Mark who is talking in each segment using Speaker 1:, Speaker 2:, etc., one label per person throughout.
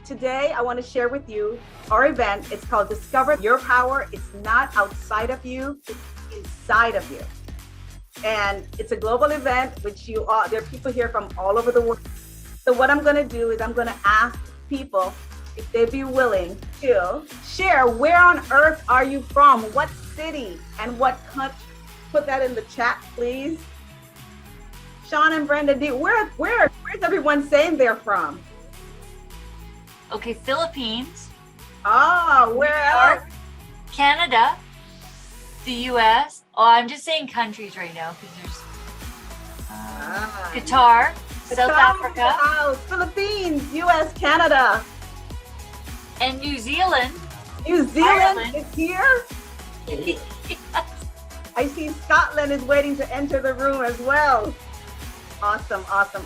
Speaker 1: Today, I want to share with you our event. It's called Discover Your Power. It's not outside of you, it's inside of you. And it's a global event, which there are people here from all over the world. So what I'm going to do is I'm going to ask people if they'd be willing to share where on earth are you from, what city and what country. Put that in the chat, please. Sean and Brenda, where's everyone saying they're from?
Speaker 2: Okay, Philippines.
Speaker 1: Oh, where else?
Speaker 2: Canada, the US. Oh, I'm just saying countries right now because there's Qatar, South Africa,
Speaker 1: Philippines, US, Canada,
Speaker 2: and New Zealand.
Speaker 1: New Zealand
Speaker 2: Ireland.
Speaker 1: is here.
Speaker 2: Yes.
Speaker 1: I see Scotland is waiting to enter the room as well. Awesome, awesome.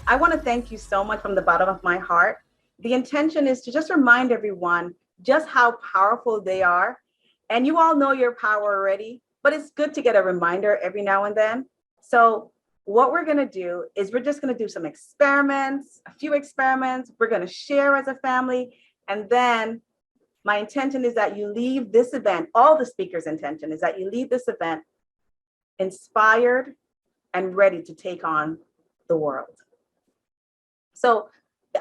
Speaker 1: I want to thank you so much from the bottom of my heart. The intention is to just remind everyone just how powerful they are. And you all know your power already, but it's good to get a reminder every now and then. So what we're going to do is we're just going to do some experiments, a few experiments. We're going to share as a family. And then my intention is that you leave this event, all the speakers' intention is that you leave this event inspired and ready to take on the world. So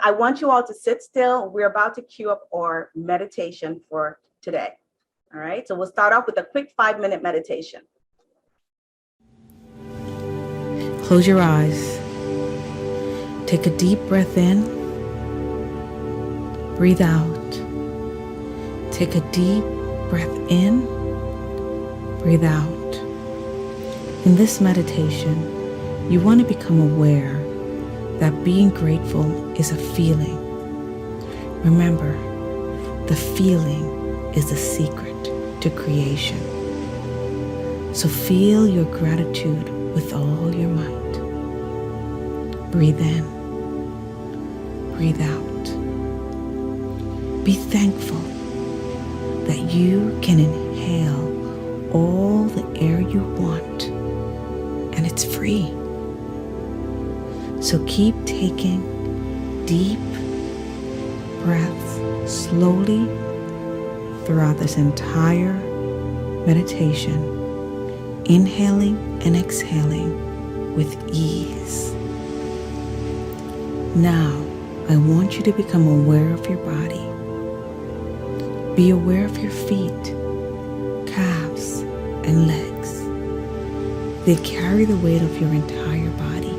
Speaker 1: I want you all to sit still. We're about to cue up our meditation for today. All right, so we'll start off with a quick 5-minute meditation.
Speaker 3: Close your eyes. Take a deep breath in. Breathe out. Take a deep breath in. Breathe out. In this meditation, you want to become aware that being grateful is a feeling. Remember, the feeling is the secret to creation. So feel your gratitude with all your might. Breathe in. Breathe out. Be thankful that you can inhale all the air you want, and it's free. So keep taking deep breaths slowly throughout this entire meditation, inhaling and exhaling with ease. Now, I want you to become aware of your body. Be aware of your feet, calves, and legs. They carry the weight of your entire body.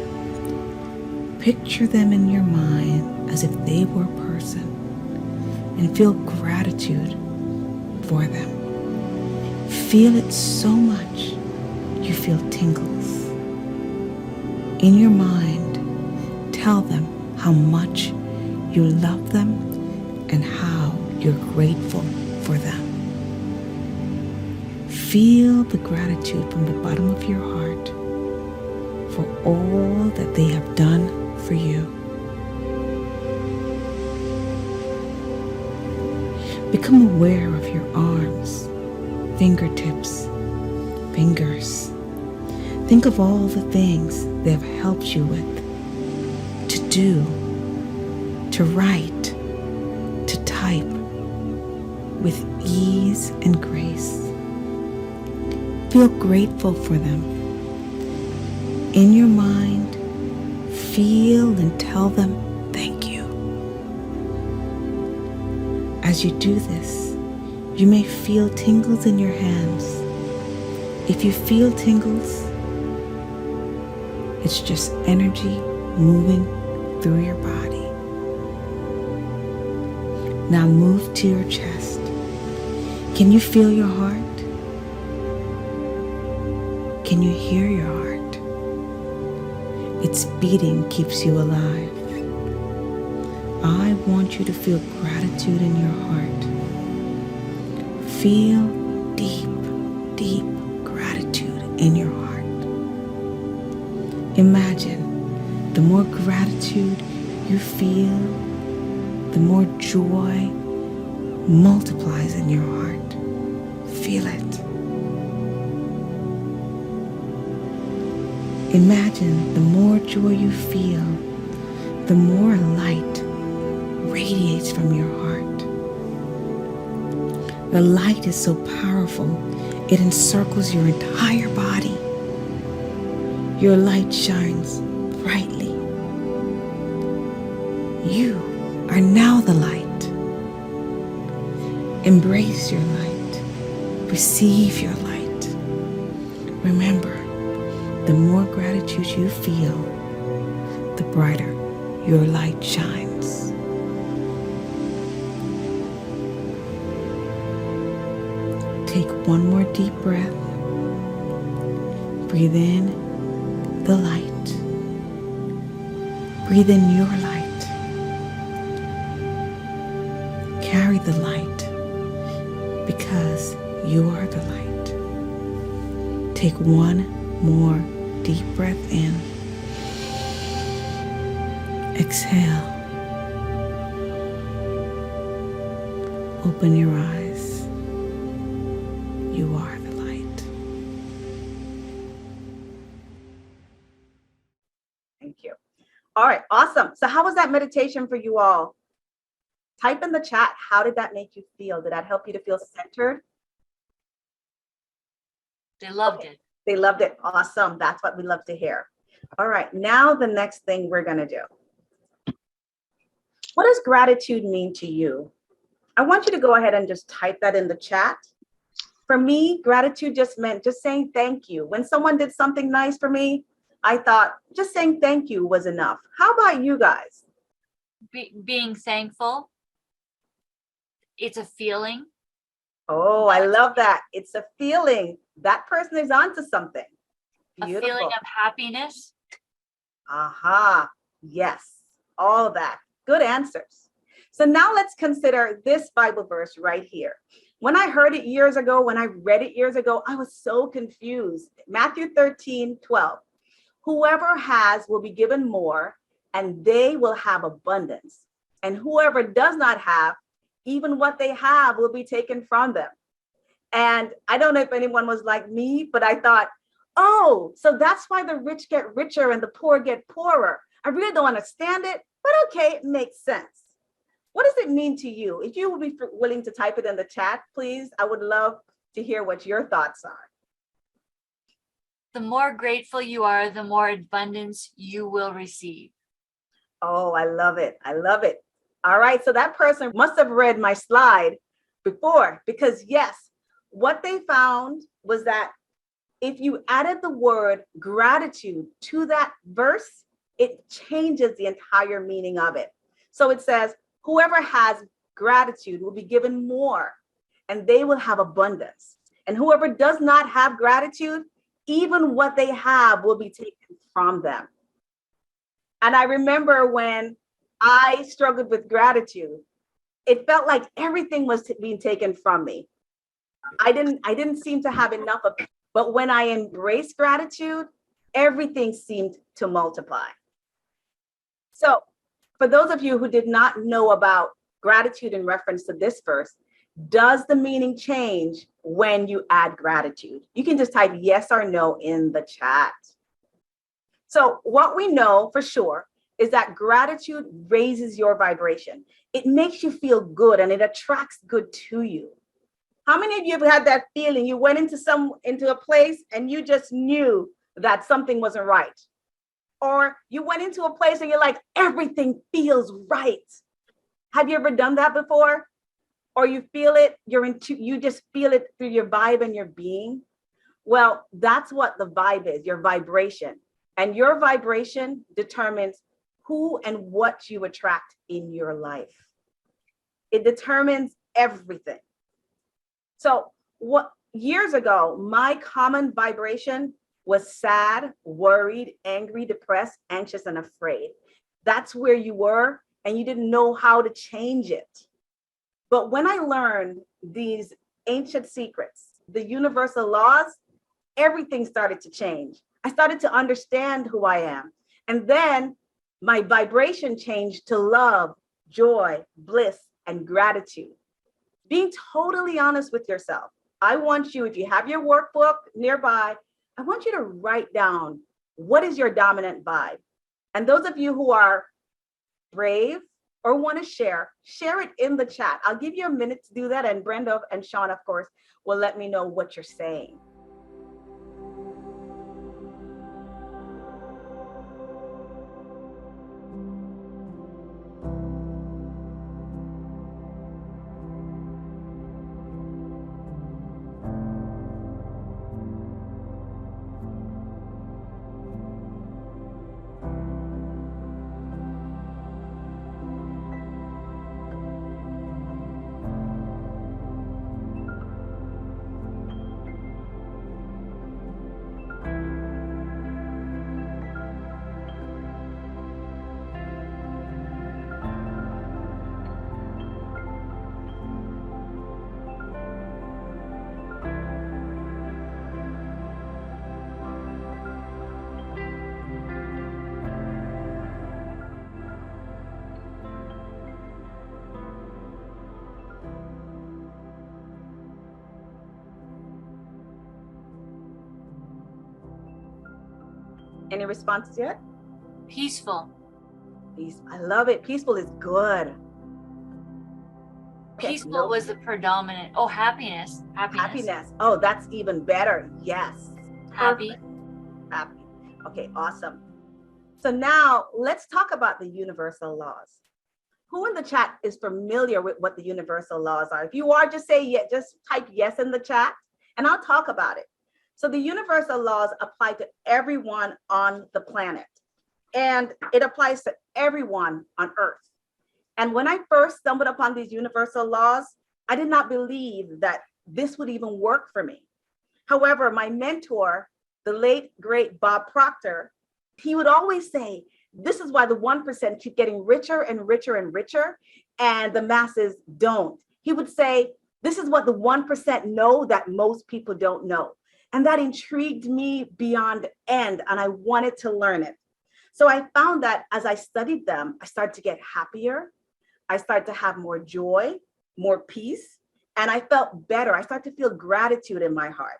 Speaker 3: Picture them in your mind as if they were a person and feel gratitude for them. Feel it so much you feel tingles. In your mind, tell them how much you love them and how you're grateful for them. Feel the gratitude from the bottom of your heart for all that they have done for you. Become aware of your arms, fingertips, fingers. Think of all the things they have helped you with, to do, to write, to type, with ease and grace. Feel grateful for them. In your mind, feel and tell them thank you. As you do this, you may feel tingles in your hands. If you feel tingles, it's just energy moving through your body. Now move to your chest. Can you feel your heart? Can you hear your heart? Its beating keeps you alive. I want you to feel gratitude in your heart. Feel deep, deep gratitude in your heart. Imagine the more gratitude you feel, the more joy multiplies in your heart. Feel it. Imagine the more joy you feel, the more light radiates from your heart. The light is so powerful, it encircles your entire body. Your light shines brightly. You are now the light. Embrace your light. Receive your light. Remember, the more gratitude you feel, the brighter your light shines. Take one more deep breath. Breathe in the light. Breathe in your light. Carry the light because you are the light. Take one more deep breath in. Exhale. Open your eyes. You are the light.
Speaker 1: Thank you. All right, awesome. So how was that meditation for you all? Type in the chat, how did that make you feel? Did that help you to feel centered?
Speaker 2: They loved it.
Speaker 1: They loved it. Awesome. That's what we love to hear. All right, now the next thing we're going to do. What does gratitude mean to you? I want you to go ahead and just type that in the chat. For me, gratitude just meant just saying thank you. When someone did something nice for me, I thought just saying thank you was enough. How about you guys?
Speaker 2: Being thankful. It's a feeling.
Speaker 1: Oh, I love that. It's a feeling. That person is onto something. Beautiful.
Speaker 2: A feeling of happiness.
Speaker 1: Aha. Yes. All that. Good answers. So now let's consider this Bible verse right here. When I heard it years ago, when I read it years ago, I was so confused. Matthew 13:12. Whoever has will be given more, and they will have abundance. And whoever does not have, even what they have will be taken from them. And I don't know if anyone was like me, but I thought, oh, so that's why the rich get richer and the poor get poorer. I really don't understand it, but okay, it makes sense. What does it mean to you? If you would be willing to type it in the chat, please, I would love to hear what your thoughts are.
Speaker 2: The more grateful you are, the more abundance you will receive.
Speaker 1: Oh, I love it. I love it. All right. So that person must have read my slide before, because yes, what they found was that if you added the word gratitude to that verse, it changes the entire meaning of it. So it says, whoever has gratitude will be given more, and they will have abundance. And whoever does not have gratitude, even what they have will be taken from them. And I remember when I struggled with gratitude, it felt like everything was being taken from me. I didn't seem to have enough of it. But when I embraced gratitude, everything seemed to multiply. So for those of you who did not know about gratitude in reference to this verse, does the meaning change when you add gratitude? You can just type yes or no in the chat. So what we know for sure is that gratitude raises your vibration. It makes you feel good and it attracts good to you. How many of you have had that feeling? You went into a place and you just knew that something wasn't right. Or you went into a place and you're like, everything feels right. Have you ever done that before? Or you feel it, you just feel it through your vibe and your being? Well, that's what the vibe is, your vibration. And your vibration determines who and what you attract in your life. It determines everything. So years ago, my common vibration was sad, worried, angry, depressed, anxious, and afraid. That's where you were, and you didn't know how to change it. But when I learned these ancient secrets, the universal laws, everything started to change. I started to understand who I am. And then my vibration changed to love, joy, bliss, and gratitude. Being totally honest with yourself. I want you, if you have your workbook nearby, I want you to write down what is your dominant vibe. And those of you who are brave or want to share it in the chat. I'll give you a minute to do that. And Brenda and Sean, of course, will let me know what you're saying. Any responses yet?
Speaker 2: Peaceful.
Speaker 1: Peace. I love it. Peaceful is good. Okay,
Speaker 2: Peaceful was the predominant. Oh, happiness.
Speaker 1: Happiness. Oh, that's even better. Yes.
Speaker 2: Happy.
Speaker 1: Perfect. Happy. Okay, awesome. So now let's talk about the universal laws. Who in the chat is familiar with what the universal laws are? If you are, just say yes, just type yes in the chat and I'll talk about it. So the universal laws apply to everyone on the planet, and it applies to everyone on Earth. And when I first stumbled upon these universal laws, I did not believe that this would even work for me. However, my mentor, the late, great Bob Proctor, he would always say, this is why the 1% keep getting richer and richer and richer, and the masses don't. He would say, this is what the 1% know that most people don't know. And that intrigued me beyond end, and I wanted to learn it. So I found that as I studied them, I started to get happier. I started to have more joy, more peace, and I felt better. I started to feel gratitude in my heart.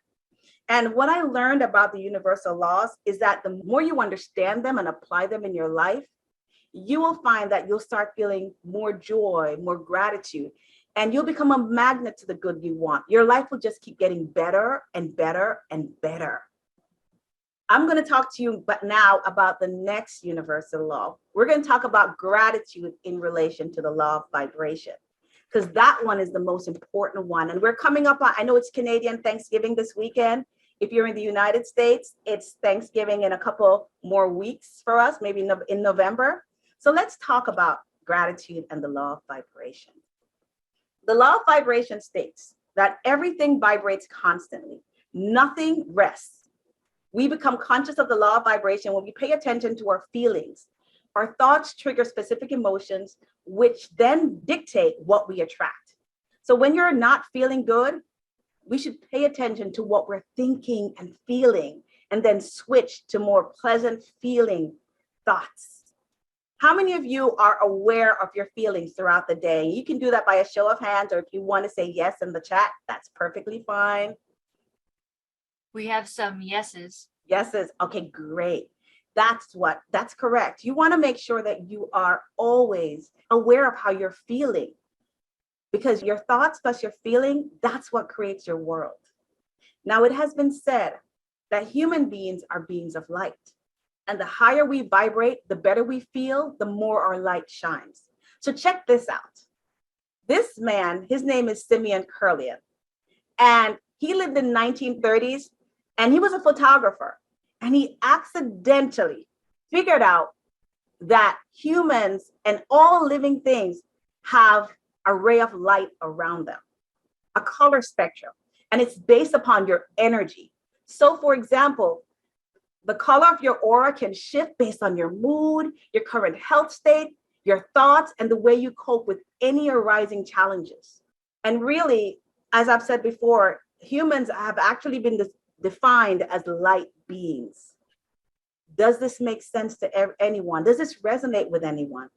Speaker 1: And what I learned about the universal laws is that the more you understand them and apply them in your life, you will find that you'll start feeling more joy, more gratitude, and you'll become a magnet to the good you want. Your life will just keep getting better and better and better. I'm going to talk to you but now about the next universal law. We're going to talk about gratitude in relation to the law of vibration, because that one is the most important one. And we're coming up on, I know it's Canadian Thanksgiving this weekend. If you're in the United States, it's Thanksgiving in a couple more weeks for us, maybe in November. So let's talk about gratitude and the law of vibration. The law of vibration states that everything vibrates constantly. Nothing rests. We become conscious of the law of vibration when we pay attention to our feelings. Our thoughts trigger specific emotions, which then dictate what we attract. So when you're not feeling good, we should pay attention to what we're thinking and feeling, and then switch to more pleasant feeling thoughts. How many of you are aware of your feelings throughout the day? You can do that by a show of hands, or if you want to say yes in the chat, that's perfectly fine.
Speaker 2: We have some yeses.
Speaker 1: Yeses. Okay, great. That's correct. You want to make sure that you are always aware of how you're feeling, because your thoughts plus your feeling, that's what creates your world. Now, it has been said that human beings are beings of light. And the higher we vibrate, the better we feel, the more our light shines. So check this out. This man, his name is Simeon Curlian, and he lived in the 1930s, and he was a photographer. And he accidentally figured out that humans and all living things have a ray of light around them, a color spectrum, and it's based upon your energy. So for example, the color of your aura can shift based on your mood, your current health state, your thoughts, and the way you cope with any arising challenges. And really, as I've said before, humans have actually been defined as light beings. Does this make sense to anyone? Does this resonate with anyone?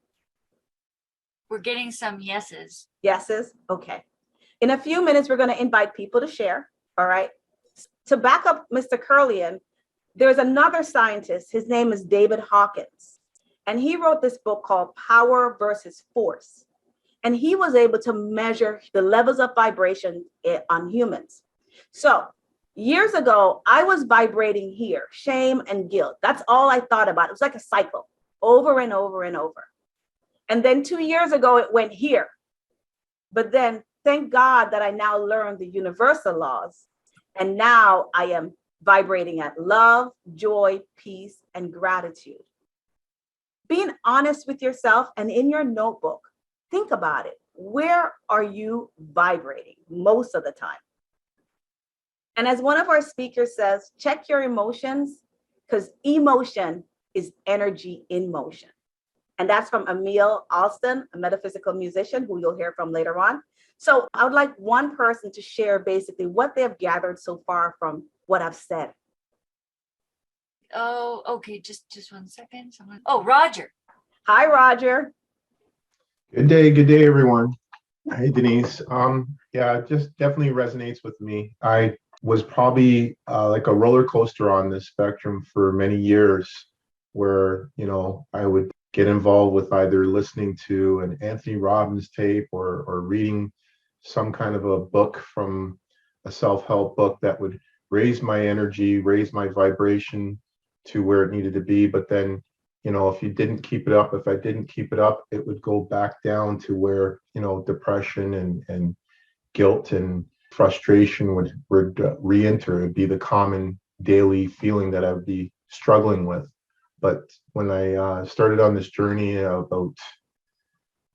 Speaker 2: We're getting some yeses.
Speaker 1: Yeses? Okay. In a few minutes, we're going to invite people to share. All right. To back up Mr. Curlian, there's another scientist. His name is David Hawkins. And he wrote this book called Power versus Force. And he was able to measure the levels of vibration on humans. So years ago, I was vibrating here, shame and guilt. That's all I thought about. It was like a cycle over and over and over. And then 2 years ago, it went here. But then thank God that I now learned the universal laws. And now I am vibrating at love, joy, peace, and gratitude. Being honest with yourself and in your notebook, think about it. Where are you vibrating most of the time? And as one of our speakers says, check your emotions, because emotion is energy in motion. And that's from Emil Alston, a metaphysical musician who you'll hear from later on. So I would like one person to share basically what they have gathered so far from what I've said.
Speaker 2: Oh, okay. Just 1 second. Oh, Roger.
Speaker 1: Hi, Roger.
Speaker 4: Good day, everyone. Hey, Denise. Yeah, it just definitely resonates with me. I was probably like a roller coaster on this spectrum for many years, where I would get involved with either listening to an Anthony Robbins tape or reading some kind of a book from a self-help book that would raise my energy, raise my vibration to where it needed to be. But then, if I didn't keep it up, it would go back down to where, depression and guilt and frustration would re-enter. It would be the common daily feeling that I would be struggling with. But when I started on this journey about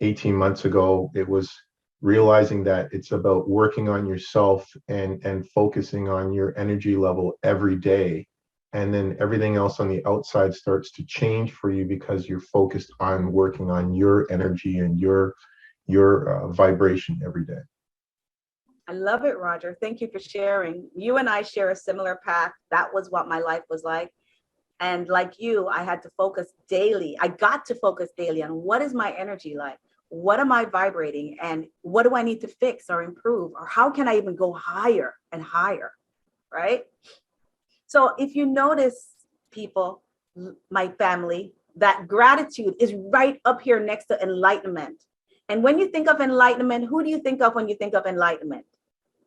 Speaker 4: 18 months ago, it was realizing that it's about working on yourself and focusing on your energy level every day. And then everything else on the outside starts to change for you because you're focused on working on your energy and your vibration every day.
Speaker 1: I love it, Roger. Thank you for sharing. You and I share a similar path. That was what my life was like. And like you, I had to focus daily. I got to focus daily on what is my energy like? What am I vibrating? And what do I need to fix or improve? Or how can I even go higher and higher, right? So if you notice, people, my family, that gratitude is right up here next to enlightenment. And when you think of enlightenment, who do you think of when you think of enlightenment?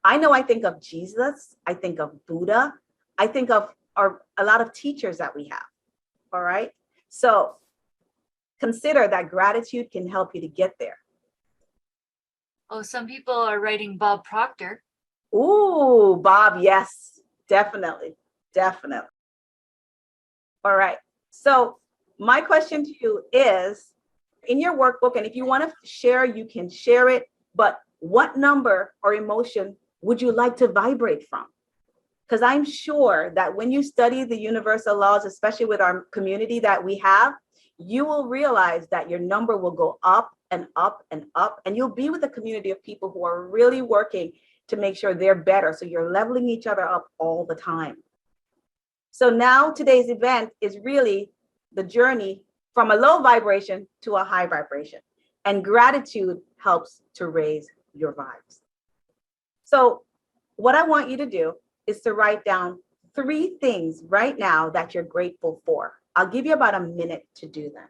Speaker 1: I know I think of Jesus. I think of Buddha. I think of a lot of teachers that we have. All right. So consider that gratitude can help you to get there.
Speaker 2: Oh, some people are writing Bob Proctor.
Speaker 1: Ooh, Bob. Yes, definitely. Definitely. All right. So my question to you is, in your workbook, and if you want to share, you can share it, but what number or emotion would you like to vibrate from? Because I'm sure that when you study the universal laws, especially with our community that we have, you will realize that your number will go up and up and up, and you'll be with a community of people who are really working to make sure they're better. So you're leveling each other up all the time. So now today's event is really the journey from a low vibration to a high vibration. And gratitude helps to raise your vibes. So what I want you to do is to write down 3 things right now that you're grateful for. I'll give you about a minute to do that.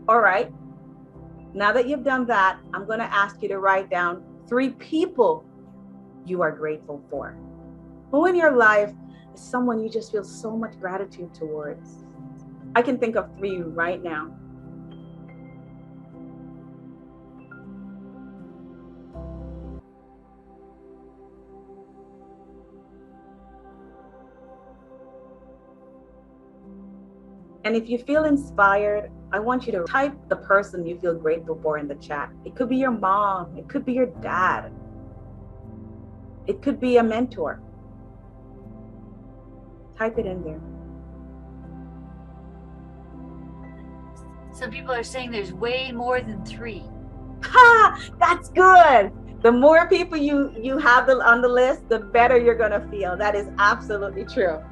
Speaker 1: All right. Now that you've done that, I'm going to ask you to write down 3 people you are grateful for. Who in your life is someone you just feel so much gratitude towards? I can think of 3 right now. And if you feel inspired, I want you to type the person you feel grateful for in the chat. It could be your mom, it could be your dad, it could be a mentor. Type it in there.
Speaker 2: Some people are saying there's way more than 3.
Speaker 1: Ha! That's good. The more people you have on the list, the better you're gonna feel. That is absolutely true.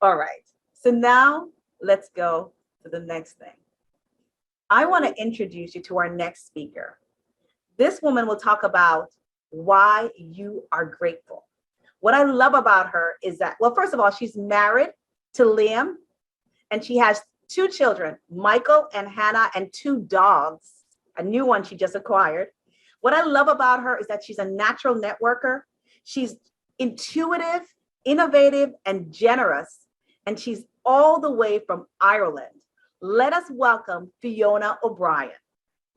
Speaker 1: All right, so now let's go to the next thing. I want to introduce you to our next speaker. This woman will talk about why you are grateful. What I love about her is that, well, first of all, she's married to Liam, and she has 2 children, Michael and Hannah, and 2 dogs, a new one she just acquired. What I love about her is that she's a natural networker. She's intuitive, innovative, and generous. And she's all the way from Ireland. Let us welcome Fiona O'Brien.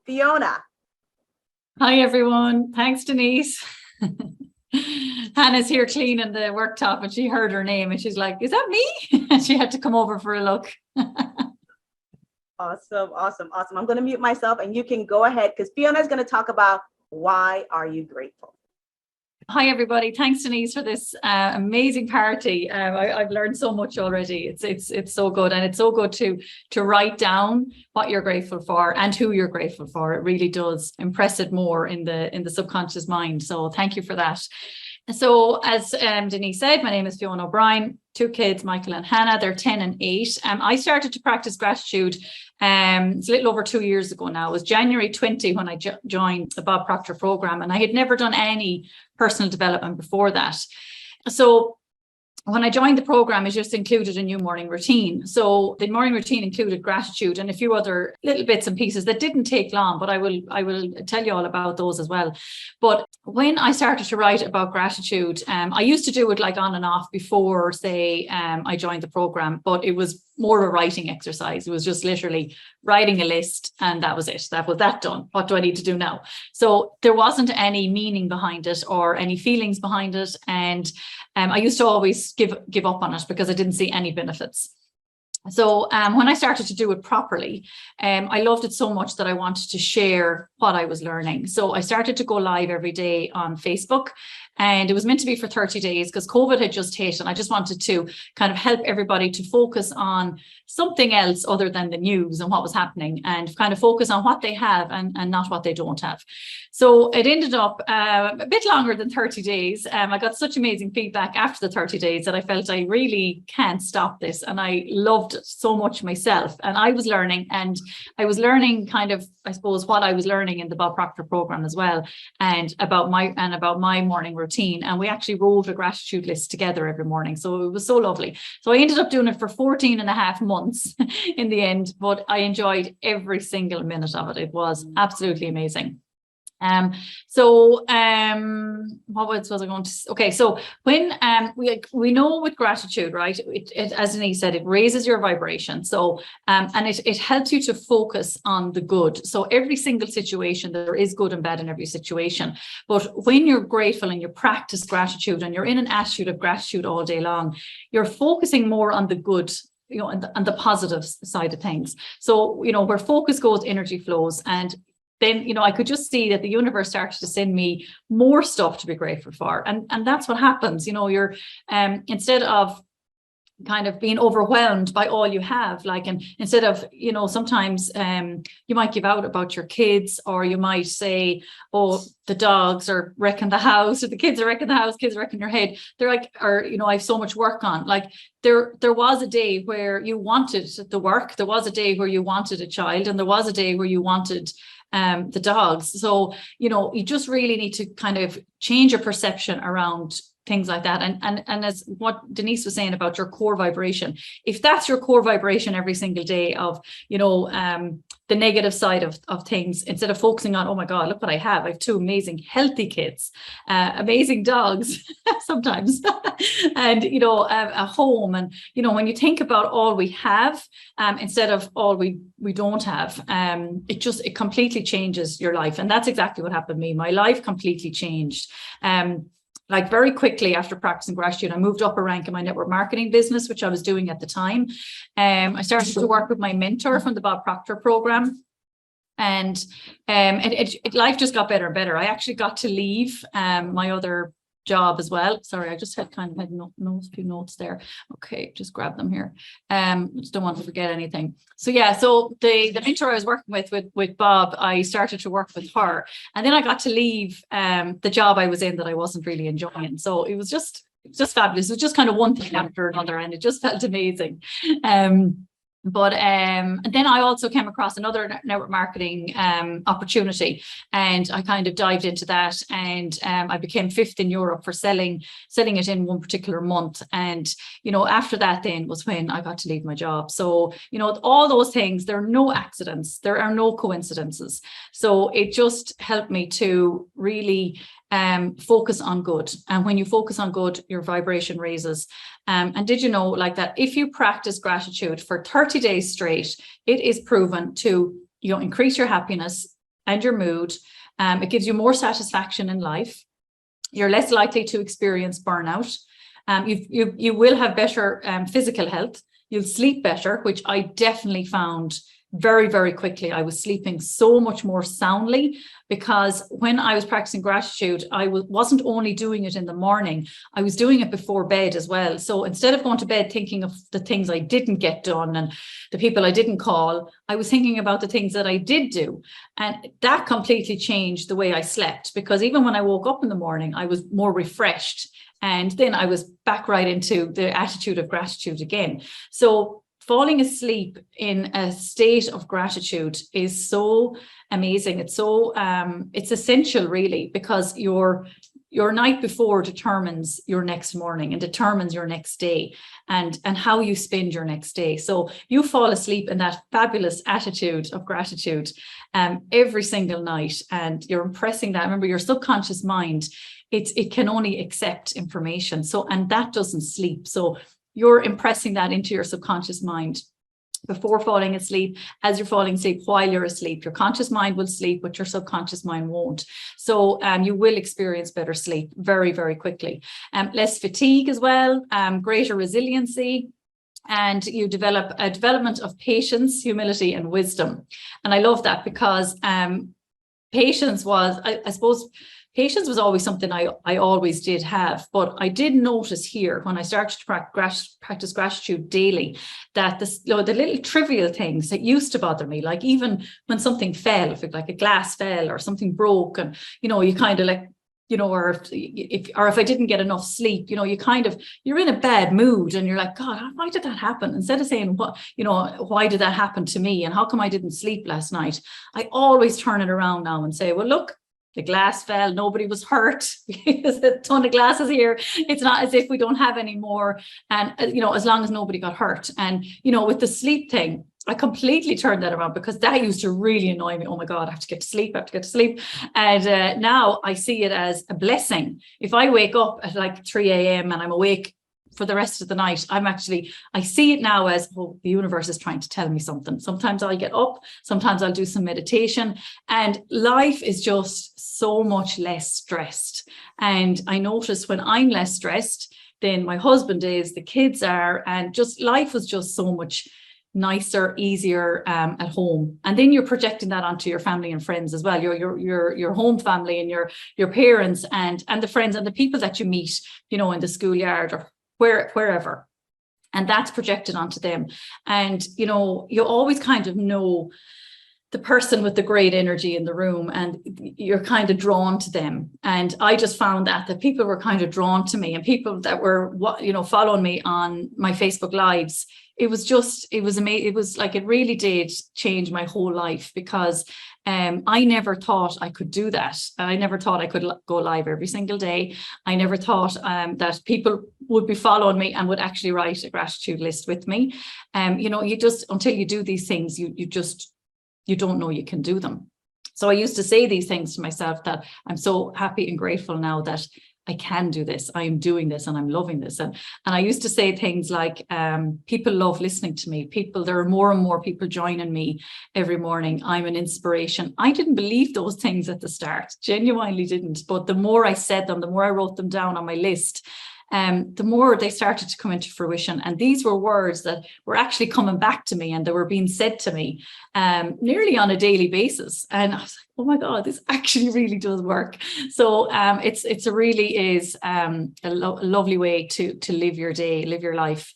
Speaker 1: Fiona.
Speaker 5: Hi, everyone. Thanks, Denise. Hannah's here cleaning the worktop and she heard her name and she's like, is that me? And she had to come over for a look.
Speaker 1: Awesome, awesome, awesome. I'm going to mute myself and you can go ahead because Fiona is going to talk about why are you grateful?
Speaker 5: Hi, everybody. Thanks, Denise, for this amazing party. I've learned so much already. It's so good. And it's so good to write down what you're grateful for and who you're grateful for. It really does impress it more in the subconscious mind. So thank you for that. So as Denise said, my name is Fiona O'Brien, 2 kids, Michael and Hannah. They're 10 and 8. I started to practice gratitude it's a little over 2 years ago now. It was January 20 when I joined the Bob Proctor program, and I had never done any personal development before that. So when I joined the program, it just included a new morning routine. So the morning routine included gratitude and a few other little bits and pieces that didn't take long, but I will tell you all about those as well. But when I started to write about gratitude, I used to do it like on and off before, say, I joined the program, but it was more a writing exercise. It was just literally writing a list and that was it. That was that done. What do I need to do now? So there wasn't any meaning behind it or any feelings behind it. And I used to always give up on it because I didn't see any benefits. So when I started to do it properly, I loved it so much that I wanted to share what I was learning. So I started to go live every day on Facebook, and it was meant to be for 30 days because COVID had just hit, and I just wanted to kind of help everybody to focus on something else other than the news and what was happening, and kind of focus on what they have and not what they don't have. So it ended up a bit longer than 30 days. I got such amazing feedback after the 30 days that I felt I really can't stop this, and I loved it so much myself. And I was learning kind of, I suppose, what I was learning in the Bob Proctor program as well, and about my morning routine. And we actually wrote a gratitude list together every morning. So it was so lovely. So I ended up doing it for 14 and a half months in the end, but I enjoyed every single minute of it. It was absolutely amazing. What was I going to say? Okay, so when we know with gratitude, right, it as Denise said, it raises your vibration. So and it helps you to focus on the good. So every single situation, there is good and bad in every situation. But when you're grateful and you practice gratitude and you're in an attitude of gratitude all day long, you're focusing more on the good, you know, and the positive side of things. So, you know, where focus goes, energy flows. And then, you know, I could just see that the universe started to send me more stuff to be grateful for. And that's what happens. You know, you're instead of kind of being overwhelmed by all you have, like, and instead of, you know, sometimes you might give out about your kids, or you might say, oh, the dogs are wrecking the house, or the kids are wrecking the house, kids are wrecking your head. They're like, or, you know, I have so much work on. Like there was a day where you wanted the work. There was a day where you wanted a child, and there was a day where you wanted the dogs. So, you just really need to kind of change your perception around things like that. And as what Denise was saying about your core vibration, if that's your core vibration every single day of, the negative side of things, instead of focusing on, oh my God, look what I have 2 amazing, healthy kids, amazing dogs sometimes, and, a home. And, when you think about all we have, instead of all we don't have, it completely changes your life. And that's exactly what happened to me. My life completely changed. Like very quickly after practicing gratitude, I moved up a rank in my network marketing business, which I was doing at the time. I started to work with my mentor from the Bob Proctor program. And life just got better and better. I actually got to leave my other job as well. Sorry, I just had a few notes there. Okay, just grab them here. Just don't want to forget anything. So yeah, so the mentor I was working with Bob, I started to work with her, and then I got to leave the job I was in that I wasn't really enjoying. So it was just fabulous. It was just kind of one thing after another, and it just felt amazing. But and then I also came across another network marketing opportunity, and I kind of dived into that, and I became 5th in Europe for selling it in one particular month. And after that then was when I got to leave my job. So all those things, there are no accidents, there are no coincidences. So it just helped me to really focus on good. And when you focus on good, your vibration raises. And did you know, like, that if you practice gratitude for 30 days straight, it is proven to increase your happiness and your mood. It gives you more satisfaction in life. You're less likely to experience burnout. You will have better physical health. You'll sleep better, which I definitely found very, very quickly. I was sleeping so much more soundly, because when I was practicing gratitude, I wasn't only doing it in the morning, I was doing it before bed as well. So instead of going to bed thinking of the things I didn't get done and the people I didn't call, I was thinking about the things that I did do. And that completely changed the way I slept, because even when I woke up in the morning, I was more refreshed. And then I was back right into the attitude of gratitude again. So falling asleep in a state of gratitude is so amazing. It's so it's essential, really, because your night before determines your next morning and determines your next day and how you spend your next day. So you fall asleep in that fabulous attitude of gratitude every single night, and you're impressing that. Remember, your subconscious mind, it can only accept information. So, and that doesn't sleep. So you're impressing that into your subconscious mind before falling asleep, as you're falling asleep, while you're asleep. Your conscious mind will sleep, but your subconscious mind won't. So you will experience better sleep very, very quickly. Less fatigue as well, greater resiliency, and you develop a development of patience, humility, and wisdom. And I love that, because patience was, I suppose, patience was always something I always did have, but I did notice here when I started to practice gratitude daily that the little trivial things that used to bother me, like even when something fell, like a glass fell or something broke, and you kind of like, or if I didn't get enough sleep, you're in a bad mood and you're like, God, why did that happen? Instead of saying, why did that happen to me? And how come I didn't sleep last night? I always turn it around now and say, well, look, the glass fell, nobody was hurt. There's a ton of glasses here. It's not as if we don't have any more. And, as long as nobody got hurt. And, with the sleep thing, I completely turned that around, because that used to really annoy me. Oh my God, I have to get to sleep. And now I see it as a blessing. If I wake up at like 3 a.m. and I'm awake for the rest of the night, I see it now as, oh, the universe is trying to tell me something. Sometimes I'll get up, sometimes I'll do some meditation, and life is just so much less stressed. And I notice when I'm less stressed, then my husband is, the kids are, and just life was just so much nicer, easier at home. And then you're projecting that onto your family and friends as well, your home family and your parents and the friends and the people that you meet, in the schoolyard or wherever. And that's projected onto them. And, you always kind of know the person with the great energy in the room, and you're kind of drawn to them. And I just found that people were kind of drawn to me, and people that were, following me on my Facebook lives, it was amazing. It was like, it really did change my whole life, because I never thought I could do that. I never thought I could go live every single day. I never thought that people would be following me and would actually write a gratitude list with me. You know, you just, until you do these things, you don't know you can do them. So I used to say these things to myself, that I'm so happy and grateful now that I can do this. I am doing this and I'm loving this. And I used to say things like, people love listening to me. There are more and more people joining me every morning. I'm an inspiration. I didn't believe those things at the start, genuinely didn't. But the more I said them, the more I wrote them down on my list, the more they started to come into fruition. And these were words that were actually coming back to me, and they were being said to me nearly on a daily basis. And I was like, oh my God, this actually really does work. So it's a really is a lovely way to live your day, live your life,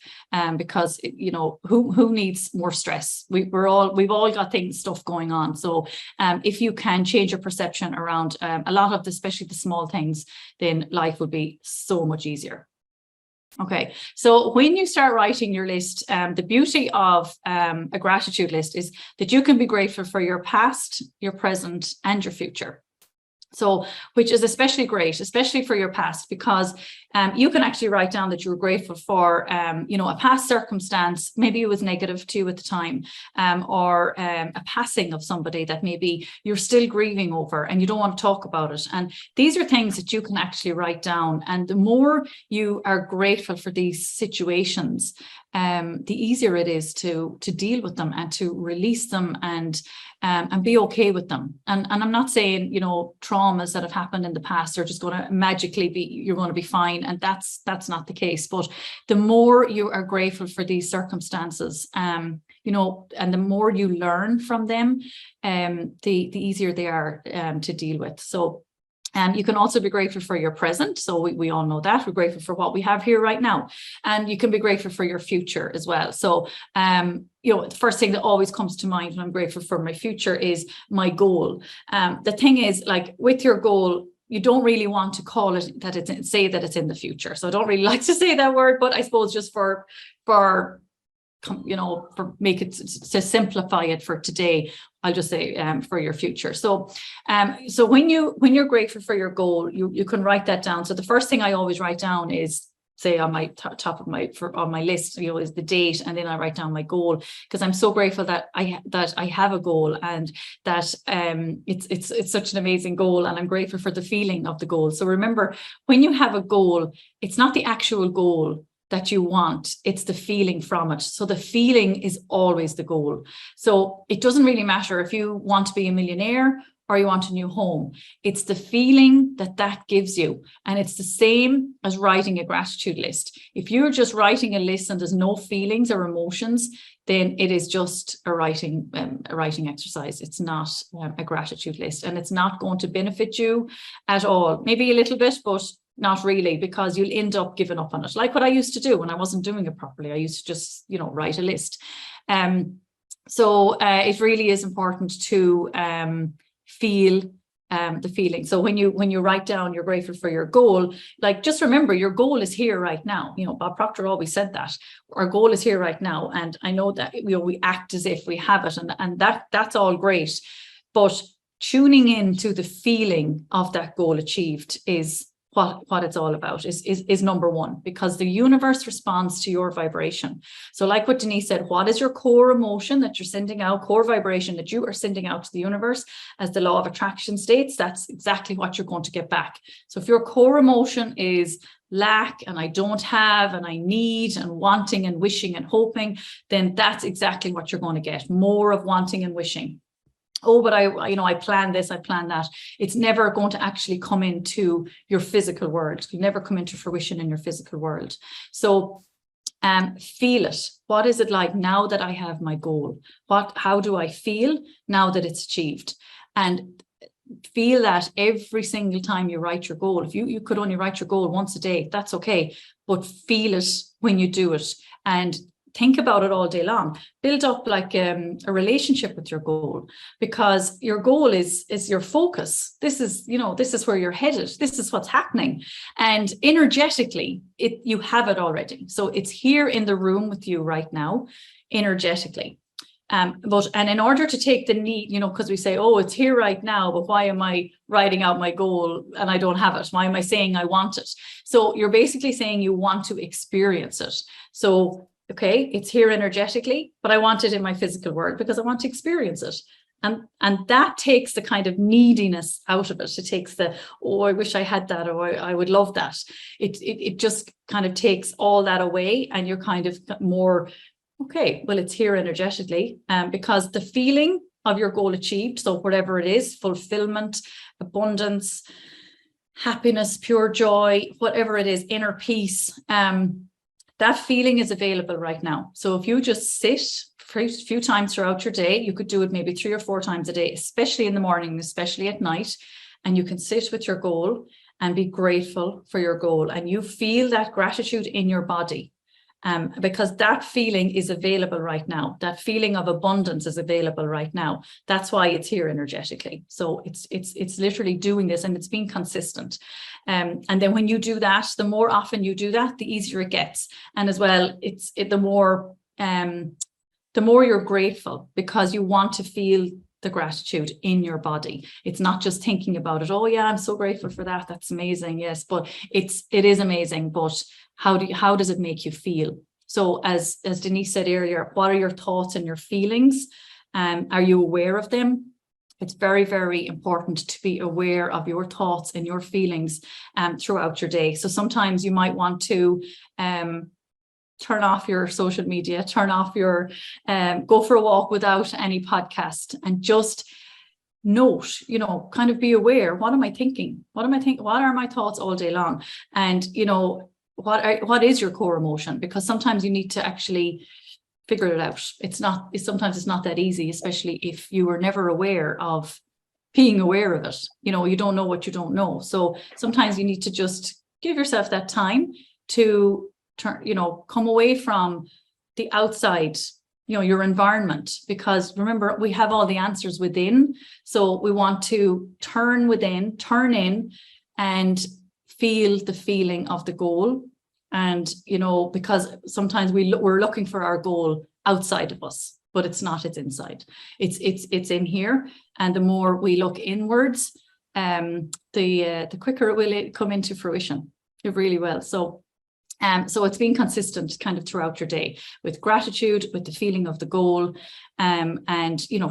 Speaker 5: because you know, who needs more stress? We've all got stuff going on. So if you can change your perception around a lot of especially the small things, then life will be so much easier. Okay, so when you start writing your list, the beauty of a gratitude list is that you can be grateful for your past, your present, and your future. So, which is especially great, especially for your past, because you can actually write down that you were grateful for, you know, a past circumstance, maybe it was negative to you at the time, or a passing of somebody that maybe you're still grieving over and you don't want to talk about it. And these are things that you can actually write down. And the more you are grateful for these situations, the easier it is to deal with them and to release them and be okay with them. And I'm not saying, you know, traumas that have happened in the past are just going to magically you're going to be fine. And that's not the case. But the more you are grateful for these circumstances, you know, and the more you learn from them, the easier they are to deal with. So you can also be grateful for your present. So we all know that. We're grateful for what we have here right now. And you can be grateful for your future as well. So, you know, the first thing that always comes to mind when I'm grateful for my future is my goal. The thing is, like, with your goal, you don't really want to call it say that it's in the future. So I don't really like to say that word, but I suppose just for you know, to simplify it for today, I'll just say for your future. So so when you're grateful for your goal, you can write that down. So the first thing I always write down is, say, on my top of on my list, you know, is the date, and then I write down my goal, because I'm so grateful that I have a goal, and that it's such an amazing goal, and I'm grateful for the feeling of the goal. So remember, when you have a goal, it's not the actual goal that you want, it's the feeling from it. So the feeling is always the goal. So it doesn't really matter if you want to be a millionaire or you want a new home. It's the feeling that gives you. And it's the same as writing a gratitude list. If you're just writing a list and there's no feelings or emotions, then it is just a writing exercise. It's not a gratitude list, and it's not going to benefit you at all. Maybe a little bit, but not really, because you'll end up giving up on it. Like what I used to do when I wasn't doing it properly. I used to just, you know, write a list. So it really is important to feel the feeling. So when you write down you're grateful for your goal, like, just remember your goal is here right now. You know, Bob Proctor always said that our goal is here right now. And I know that, you know, we act as if we have it, and that's all great. But tuning in to the feeling of that goal achieved is what it's all about, is number one, because the universe responds to your vibration. So like what Denise said, what is your core emotion that you're sending out, core vibration that you are sending out to the universe, as the law of attraction states, that's exactly what you're going to get back. So if your core emotion is lack, and I don't have, and I need, and wanting, and wishing, and hoping, then that's exactly what you're going to get, more of wanting and wishing. Oh, but I plan this, I plan that. It's never going to actually come into your physical world. You never come into fruition in your physical world. So feel it. What is it like now that I have my goal? How do I feel now that it's achieved? And feel that every single time you write your goal. If you could only write your goal once a day, that's okay. But feel it when you do it. And think about it all day long. Build up like a relationship with your goal, because your goal is your focus. This is, this is where you're headed. This is what's happening. And energetically, you have it already. So it's here in the room with you right now, energetically. And in order to take the need, because we say, oh, it's here right now, but why am I writing out my goal and I don't have it? Why am I saying I want it? So you're basically saying you want to experience it. So, okay, it's here energetically, but I want it in my physical world because I want to experience it. And that takes the kind of neediness out of it. It takes the, oh, I wish I had that, or I would love that. It just kind of takes all that away, and you're kind of more, okay, well, it's here energetically, because the feeling of your goal achieved, so whatever it is, fulfillment, abundance, happiness, pure joy, whatever it is, inner peace, that feeling is available right now. So if you just sit for a few times throughout your day, you could do it maybe 3 or 4 times a day, especially in the morning, especially at night, and you can sit with your goal and be grateful for your goal, and you feel that gratitude in your body. Because that feeling is available right now. That feeling of abundance is available right now. That's why it's here energetically. So it's literally doing this, and it's being consistent. And then when you do that, the more often you do that, the easier it gets. And as well, the more you're grateful, because you want to feel the gratitude in your body. It's not just thinking about it. Oh yeah, I'm so grateful for that. That's amazing. Yes, but it is amazing. But how does it make you feel? So as Denise said earlier, what are your thoughts and your feelings? Are you aware of them? It's very, very important to be aware of your thoughts and your feelings throughout your day. So sometimes you might want to turn off your social media, turn off your, go for a walk without any podcast, and just note, kind of be aware. What am I thinking? What are my thoughts all day long? And, what is your core emotion? Because sometimes you need to actually figure it out. Sometimes it's not that easy, especially if you were never aware of being aware of it. You don't know what you don't know. So sometimes you need to just give yourself that time to come away from the outside, your environment, because remember, we have all the answers within. So we want to turn in and feel the feeling of the goal. And, because sometimes we're looking for our goal outside of us, but it's not, it's inside. It's in here. And the more we look inwards, the quicker it will come into fruition. It really will. So it's being consistent kind of throughout your day with gratitude, with the feeling of the goal, and,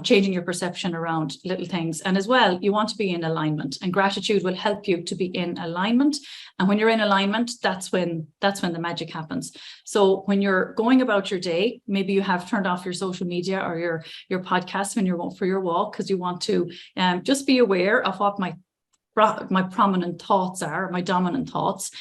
Speaker 5: changing your perception around little things. And as well, you want to be in alignment, and gratitude will help you to be in alignment. And when you're in alignment, that's when the magic happens. So when you're going about your day, maybe you have turned off your social media or your podcast when you're going for your walk, because you want to just be aware of what my prominent thoughts are, my dominant thoughts.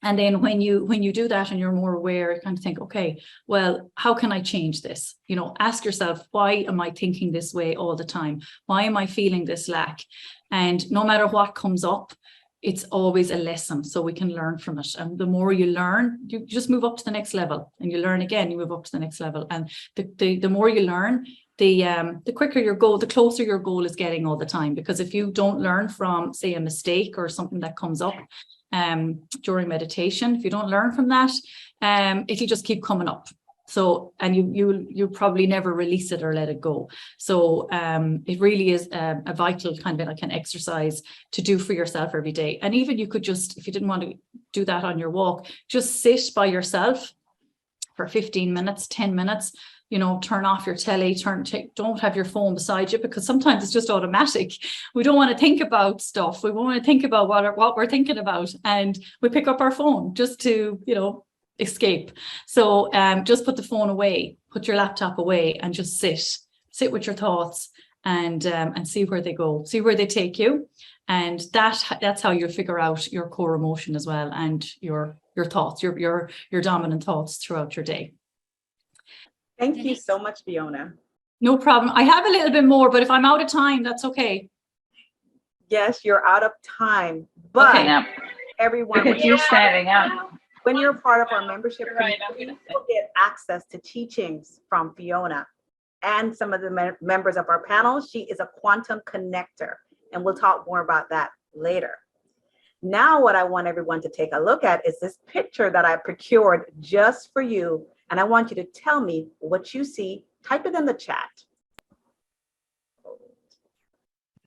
Speaker 5: And then when you do that and you're more aware, you kind of think, okay, well, how can I change this? Ask yourself, why am I thinking this way all the time? Why am I feeling this lack? And no matter what comes up, it's always a lesson, so we can learn from it. And the more you learn, you just move up to the next level, and you learn again, you move up to the next level. And the more you learn, the quicker your goal, the closer your goal is getting all the time. Because if you don't learn from, say, a mistake or something that comes up during meditation, if you don't learn from that, it'll just keep coming up. So, and you probably never release it or let it go. So it really is a vital kind of like an exercise to do for yourself every day. And even you could just, if you didn't want to do that on your walk, just sit by yourself for 15 minutes, 10 minutes, turn off your telly, don't have your phone beside you, because sometimes it's just automatic. We don't want to think about stuff. We want to think about what we're thinking about, and we pick up our phone just to, escape. So just put the phone away, put your laptop away, and just sit with your thoughts and see where they go, see where they take you. And that's how you figure out your core emotion as well, and your thoughts, your dominant thoughts throughout your day.
Speaker 1: Thank you so much, Fiona.
Speaker 5: No problem. I have a little bit more, but if I'm out of time, that's okay.
Speaker 1: Yes, you're out of time, but
Speaker 6: Okay, now,
Speaker 1: everyone,
Speaker 6: look at you standing up.
Speaker 1: When you're part of our membership
Speaker 5: You're right,
Speaker 1: community, you'll get access to teachings from Fiona and some of the members of our panel. She is a quantum connector, and we'll talk more about that later. Now, what I want everyone to take a look at is this picture that I procured just for you. And I want you to tell me what you see. Type it in the chat.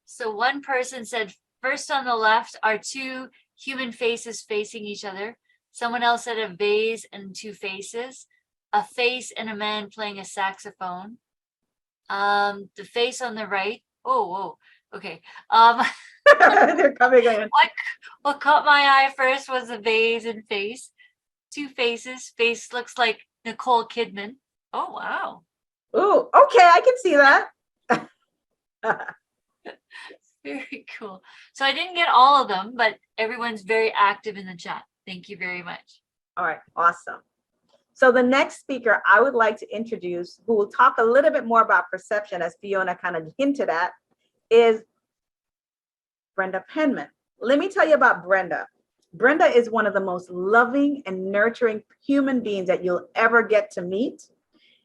Speaker 2: So one person said, first on the left are two human faces facing each other. Someone else said a vase and two faces, a face and a man playing a saxophone. The face on the right. Oh, whoa. Okay.
Speaker 1: They're coming in.
Speaker 2: What caught my eye first was a vase and face. Two faces. Face looks like Nicole Kidman. Oh, wow.
Speaker 1: Oh, okay. I can see that.
Speaker 2: Very cool. So I didn't get all of them, but everyone's very active in the chat. Thank you very much.
Speaker 1: All right. Awesome. So the next speaker I would like to introduce, who will talk a little bit more about perception, as Fiona kind of hinted at, is Brenda Penman. Let me tell you about Brenda. Brenda is one of the most loving and nurturing human beings that you'll ever get to meet.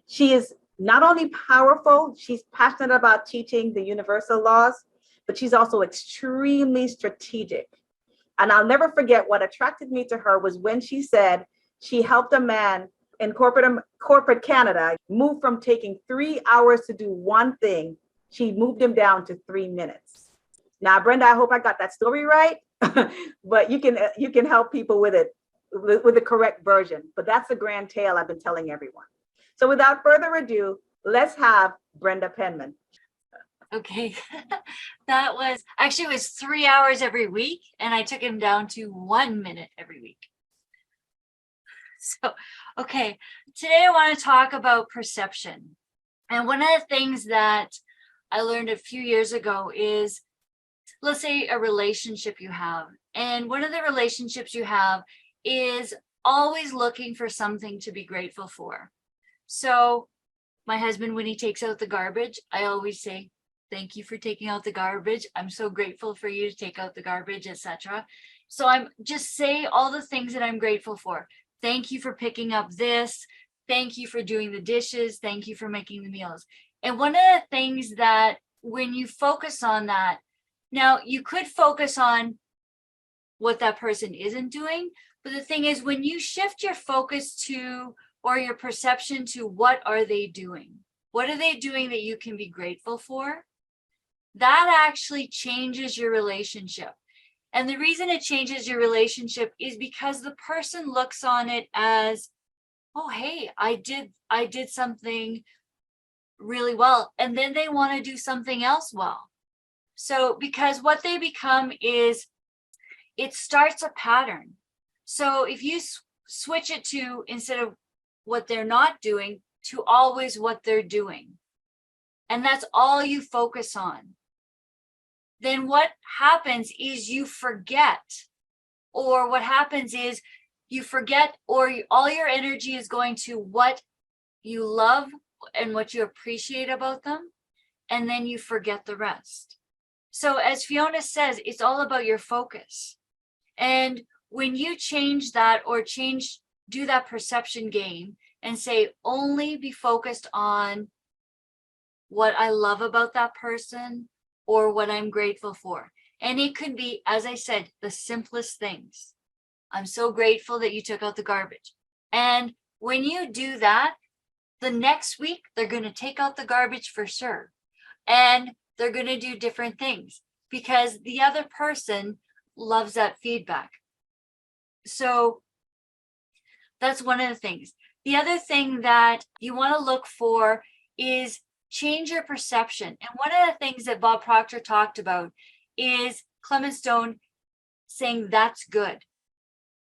Speaker 1: She is not only powerful, she's passionate about teaching the universal laws, but she's also extremely strategic. And I'll never forget what attracted me to her was when she said she helped a man in corporate Canada move from taking 3 hours to do one thing. She moved him down to 3 minutes. Now, Brenda, I hope I got that story right, but you can help people with it, with the correct version. But that's the grand tale I've been telling everyone. So without further ado, let's have Brenda Penman.
Speaker 2: Okay. That was actually, it was 3 hours every week, and I took him down to 1 minute every week. So, okay, today I want to talk about perception. And one of the things that I learned a few years ago is, let's say a relationship you have, and one of the relationships you have is always looking for something to be grateful for. So my husband, when he takes out the garbage, I always say, thank you for taking out the garbage. I'm so grateful for you to take out the garbage, etc. So I'm just say all the things that I'm grateful for. Thank you for picking up this. Thank you for doing the dishes. Thank you for making the meals. And one of the things that when you focus on that, now you could focus on what that person isn't doing, but the thing is, when you shift your focus to, or your perception to, what are they doing? What are they doing that you can be grateful for? That actually changes your relationship. And the reason it changes your relationship is because the person looks on it as, oh, hey, I did something really well. And then they want to do something else well. So because what they become is, it starts a pattern. So if you switch it to, instead of what they're not doing, to always what they're doing, and that's all you focus on, then what happens is you forget, or what happens is you forget, or all your energy is going to what you love and what you appreciate about them, and then you forget the rest. So as Fiona says, it's all about your focus. And when you change that, or do that perception game and say, only be focused on what I love about that person, or what I'm grateful for. And it could be, as I said, the simplest things. I'm so grateful that you took out the garbage. And when you do that, the next week, they're going to take out the garbage for sure. And they're going to do different things because the other person loves that feedback. So that's one of the things. The other thing that you want to look for is change your perception. And one of the things that Bob Proctor talked about is Clement Stone saying, that's good.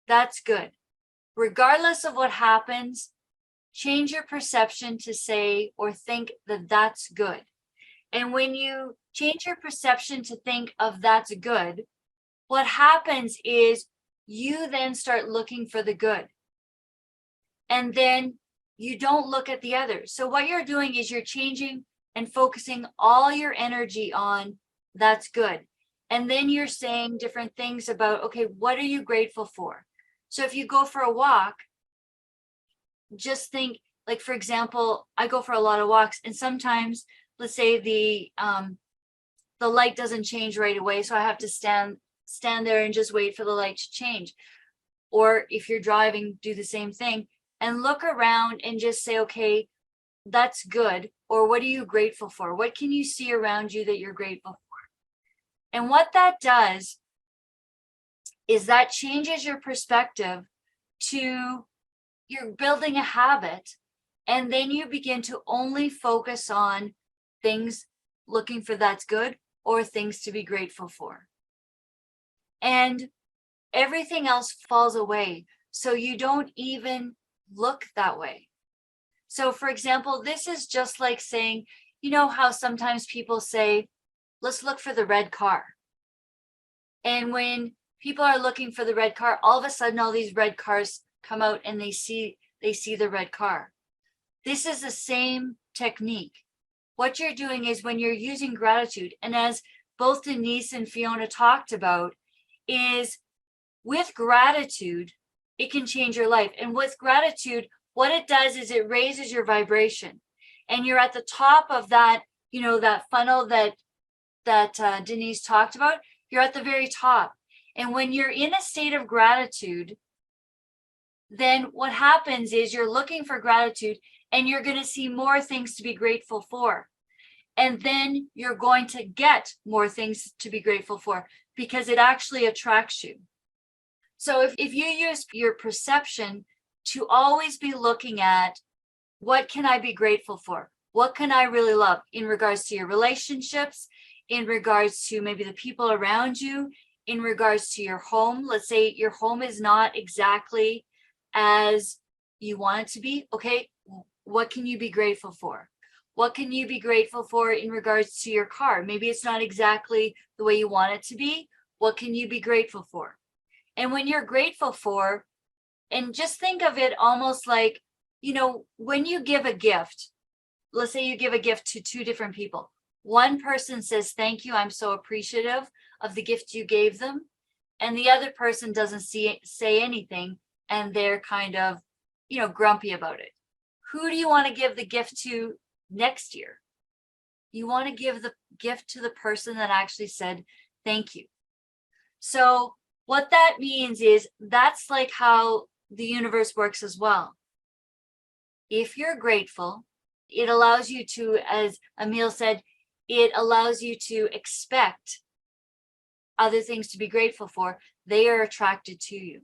Speaker 2: That's good. Regardless of what happens, change your perception to say or think that that's good. And when you change your perception to think of that's good, what happens is you then start looking for the good. And then you don't look at the others. So what you're doing is you're changing and focusing all your energy on that's good. And then you're saying different things about, okay, what are you grateful for? So if you go for a walk, just think, like, for example, I go for a lot of walks, and sometimes, let's say the light doesn't change right away, so I have to stand there and just wait for the light to change. Or if you're driving, do the same thing and look around and just say, okay, that's good. Or what are you grateful for? What can you see around you that you're grateful for? And what that does is that changes your perspective to, you're building a habit, and then you begin to only focus on things looking for that's good or things to be grateful for. And everything else falls away. So you don't even look that way. So for example, this is just like saying, you know how sometimes people say, let's look for the red car. And when people are looking for the red car, all of a sudden all these red cars come out and they see the red car. This is the same technique. What you're doing is when you're using gratitude, and as both Denise and Fiona talked about, is with gratitude, it can change your life. And with gratitude, what it does is it raises your vibration. And you're at the top of that, you know, that funnel that Denise talked about. You're at the very top. And when you're in a state of gratitude, then what happens is you're looking for gratitude and you're going to see more things to be grateful for. And then you're going to get more things to be grateful for because it actually attracts you. So if you use your perception to always be looking at what can I be grateful for? What can I really love in regards to your relationships, in regards to maybe the people around you, in regards to your home. Let's say your home is not exactly as you want it to be. Okay, what can you be grateful for? What can you be grateful for in regards to your car? Maybe it's not exactly the way you want it to be. What can you be grateful for? And when you're grateful for, and just think of it almost like, you know, when you give a gift, let's say you give a gift to two different people. One person says, thank you, I'm so appreciative of the gift you gave them. And the other person doesn't say anything, and they're kind of, you know, grumpy about it. Who do you want to give the gift to next year? You want to give the gift to the person that actually said, thank you. So what that means is that's like how the universe works as well. If you're grateful, it allows you to, as Emil said, it allows you to expect other things to be grateful for. They are attracted to you.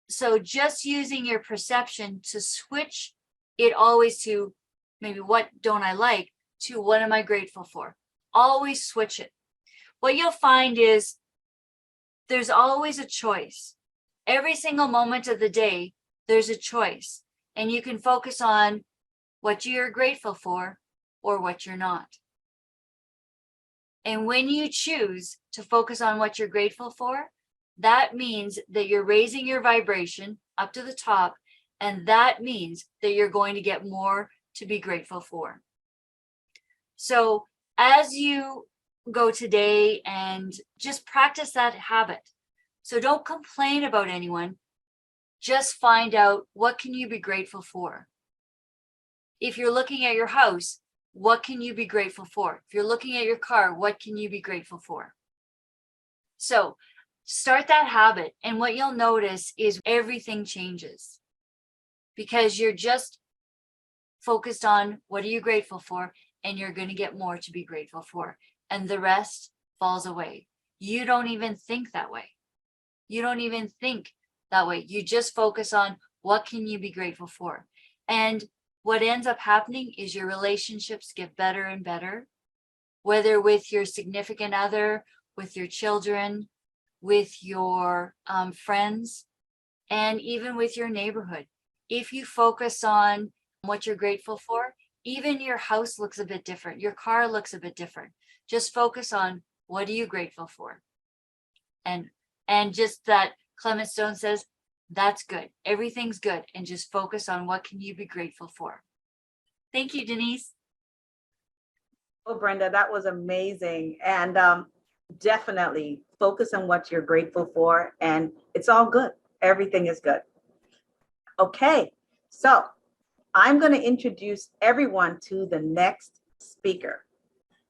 Speaker 2: So just using your perception to switch it always to maybe what don't I like to what am I grateful for? Always switch it. What you'll find is there's always a choice. Every single moment of the day, there's a choice. And you can focus on what you're grateful for or what you're not. And when you choose to focus on what you're grateful for, that means that you're raising your vibration up to the top. And that means that you're going to get more to be grateful for. So as you go today and just practice that habit. So don't complain about anyone. Just find out what can you be grateful for. If you're looking at your house, what can you be grateful for? If you're looking at your car, what can you be grateful for? So start that habit. And what you'll notice is everything changes because you're just focused on what are you grateful for, and you're going to get more to be grateful for. And the rest falls away. You don't even think that way. You don't even think that way. You just focus on what can you be grateful for. And what ends up happening is your relationships get better and better, whether with your significant other, with your children, with your friends, and even with your neighborhood. If you focus on what you're grateful for, even your house looks a bit different. Your car looks a bit different. Just focus on what are you grateful for. And just that Clement Stone says, that's good. Everything's good. And just focus on what can you be grateful for. Thank you, Denise.
Speaker 1: Oh, Brenda, that was amazing. And definitely focus on what you're grateful for, and it's all good. Everything is good. Okay, so I'm going to introduce everyone to the next speaker.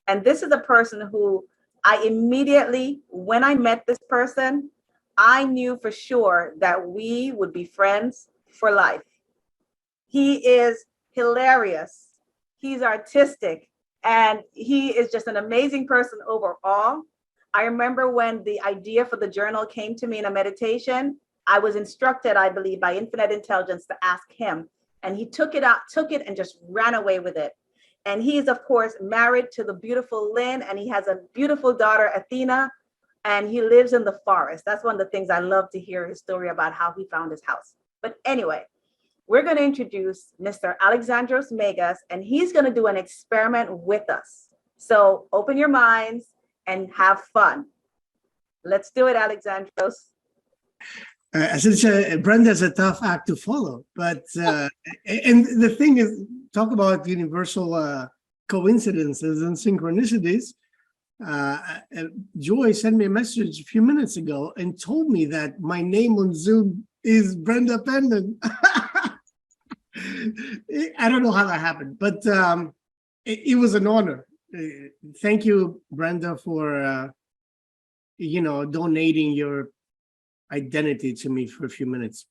Speaker 1: And this is a person who I immediately, when I met this person, I knew for sure that we would be friends for life. He is hilarious. He's artistic, and he is just an amazing person overall. I remember when the idea for the journal came to me in a meditation, I was instructed, I believe, by infinite intelligence to ask him. And he took it and just ran away with it. And he is, of course, married to the beautiful Lynn, and he has a beautiful daughter, Athena, and he lives in the forest. That's one of the things I love to hear, his story about how he found his house. But anyway, we're going to introduce Mr. Alexandros Megas, and he's going to do an experiment with us. So open your minds and have fun. Let's do it, Alexandros.
Speaker 6: Brenda's a tough act to follow, but and the thing is, talk about universal coincidences and synchronicities. Joy sent me a message a few minutes ago and told me that my name on Zoom is Brenda Pendon. I don't know how that happened, but it was an honor. Thank you, Brenda, for donating your identity to me for a few minutes.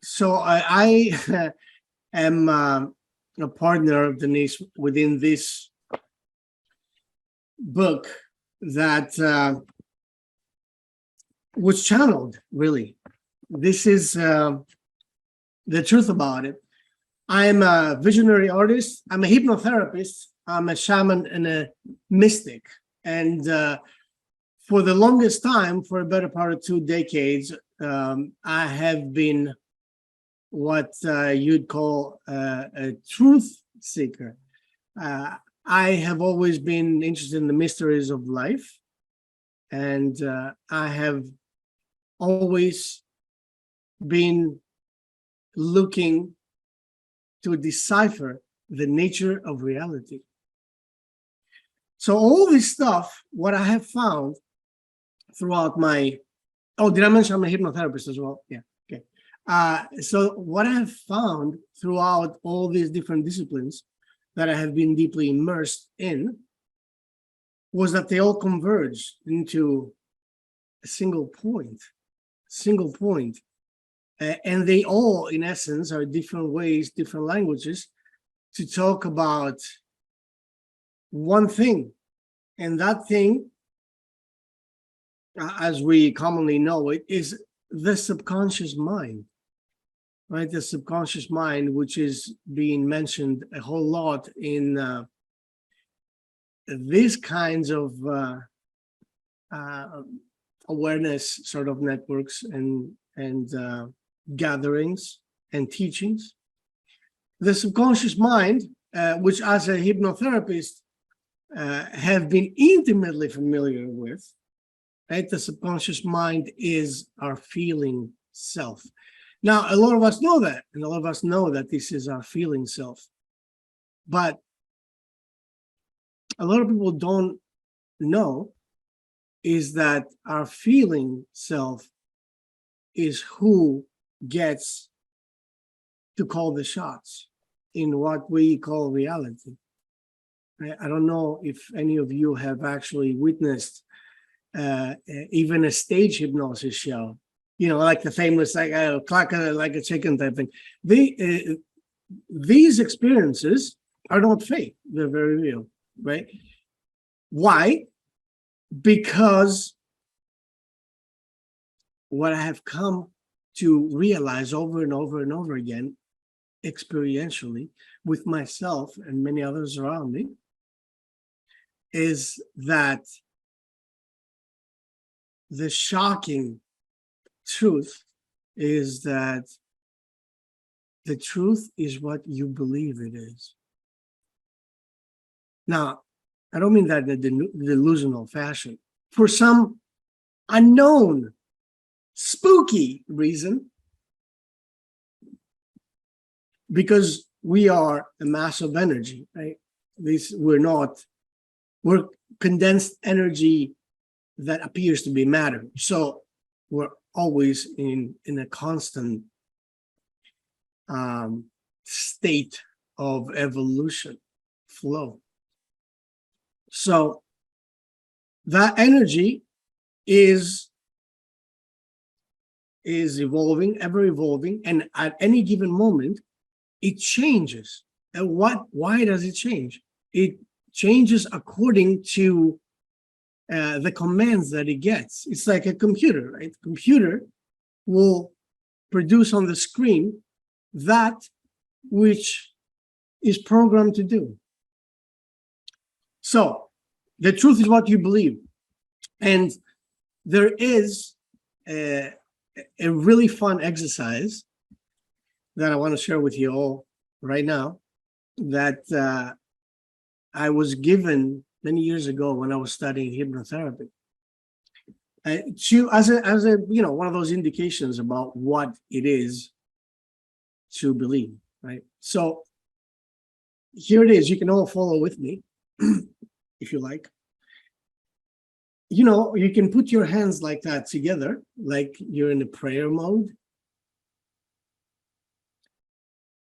Speaker 6: So I am a partner of Denise within this book that was channeled, really. This is the truth about it. I'm a visionary artist. I'm a hypnotherapist. I'm a shaman and a mystic. And for the longest time, for a better part of 2 decades, I have been what you'd call a truth seeker. I have always been interested in the mysteries of life, and I have always been looking to decipher the nature of reality. So all this stuff, what I have found throughout my, did I mention I'm a hypnotherapist as well? Yeah, okay. So what I have found throughout all these different disciplines that I have been deeply immersed in was that they all converge into a single point. And they all, in essence, are different ways, different languages to talk about one thing. And that thing, as we commonly know it, is the subconscious mind, right? The subconscious mind, which is being mentioned a whole lot in these kinds of awareness sort of networks and gatherings and teachings. The subconscious mind, which as a hypnotherapist have been intimately familiar with, right? The subconscious mind is our feeling self. Now, a lot of us know that, and a lot of us know that this is our feeling self. But a lot of people don't know is that our feeling self is who gets to call the shots in what we call reality. I don't know if any of you have actually witnessed even a stage hypnosis show, like the famous clack like a chicken type thing. These experiences are not fake; they're very real, right? Why? Because what I have come to realize over and over and over again, experientially, with myself and many others around me, is that the shocking truth is that the truth is what you believe it is. Now, I don't mean that in a delusional fashion. For some unknown, spooky reason, because we are a mass of energy, right? We're condensed energy that appears to be matter. So we're always in a constant state of evolution flow. So that energy is evolving, ever evolving, and at any given moment, it changes. And why does it change? It changes according to the commands that it gets. It's like a computer, right? Computer will produce on the screen that which is programmed to do. So the truth is what you believe. And there is a really fun exercise that I want to share with you all right now that I was given many years ago when I was studying hypnotherapy. As a one of those indications about what it is to believe, right? So here it is. You can all follow with me if you like. You can put your hands like that together, like you're in a prayer mode.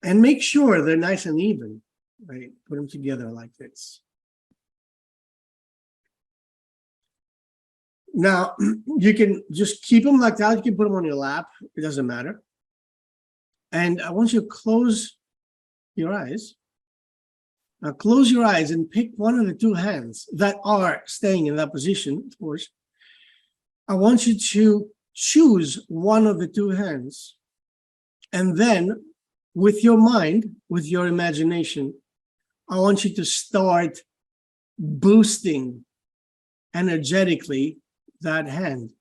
Speaker 6: And make sure they're nice and even, right? Put them together like this. Now, you can just keep them like that. You can put them on your lap. It doesn't matter. And I want you to close your eyes. Now, close your eyes and pick one of the two hands that are staying in that position, of course. I want you to choose one of the two hands. And then, with your mind, with your imagination, I want you to start boosting energetically that hand.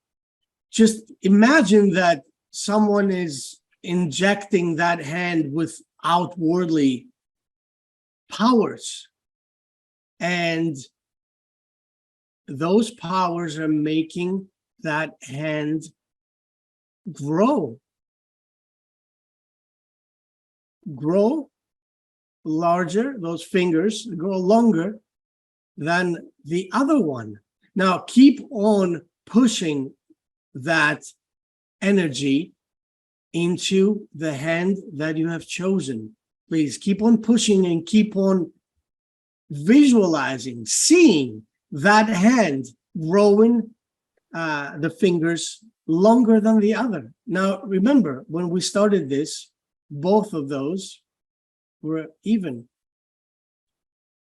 Speaker 6: Just imagine that someone is injecting that hand with outwardly powers, and those powers are making that hand grow larger. Those fingers grow longer than the other one. Now keep on pushing that energy into the hand that you have chosen. Please keep on pushing and keep on visualizing, seeing that hand growing the fingers longer than the other. Now, remember, when we started this, both of those were even.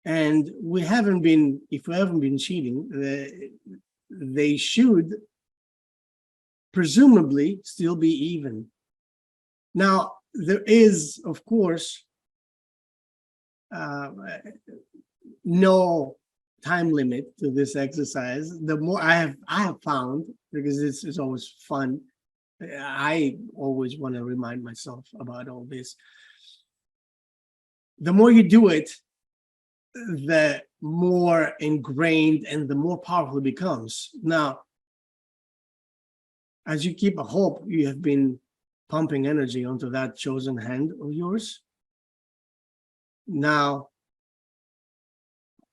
Speaker 6: And if we haven't been cheating, they should presumably still be even. Now, there is, of course, no time limit to this exercise. The more I have found, because it's always fun, I always want to remind myself about all this. The more you do it, the more ingrained and the more powerful it becomes. Now, as you keep, I hope you have been pumping energy onto that chosen hand of yours. Now,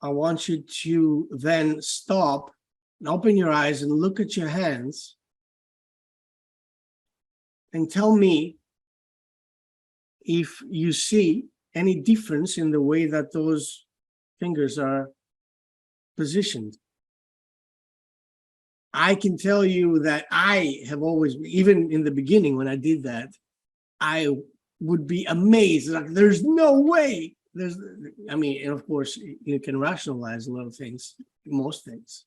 Speaker 6: I want you to then stop and open your eyes and look at your hands and tell me if you see any difference in the way that those fingers are positioned. I can tell you that I have always, even in the beginning when I did that, I would be amazed. Like, there's no way. And of course, you can rationalize a lot of things, most things.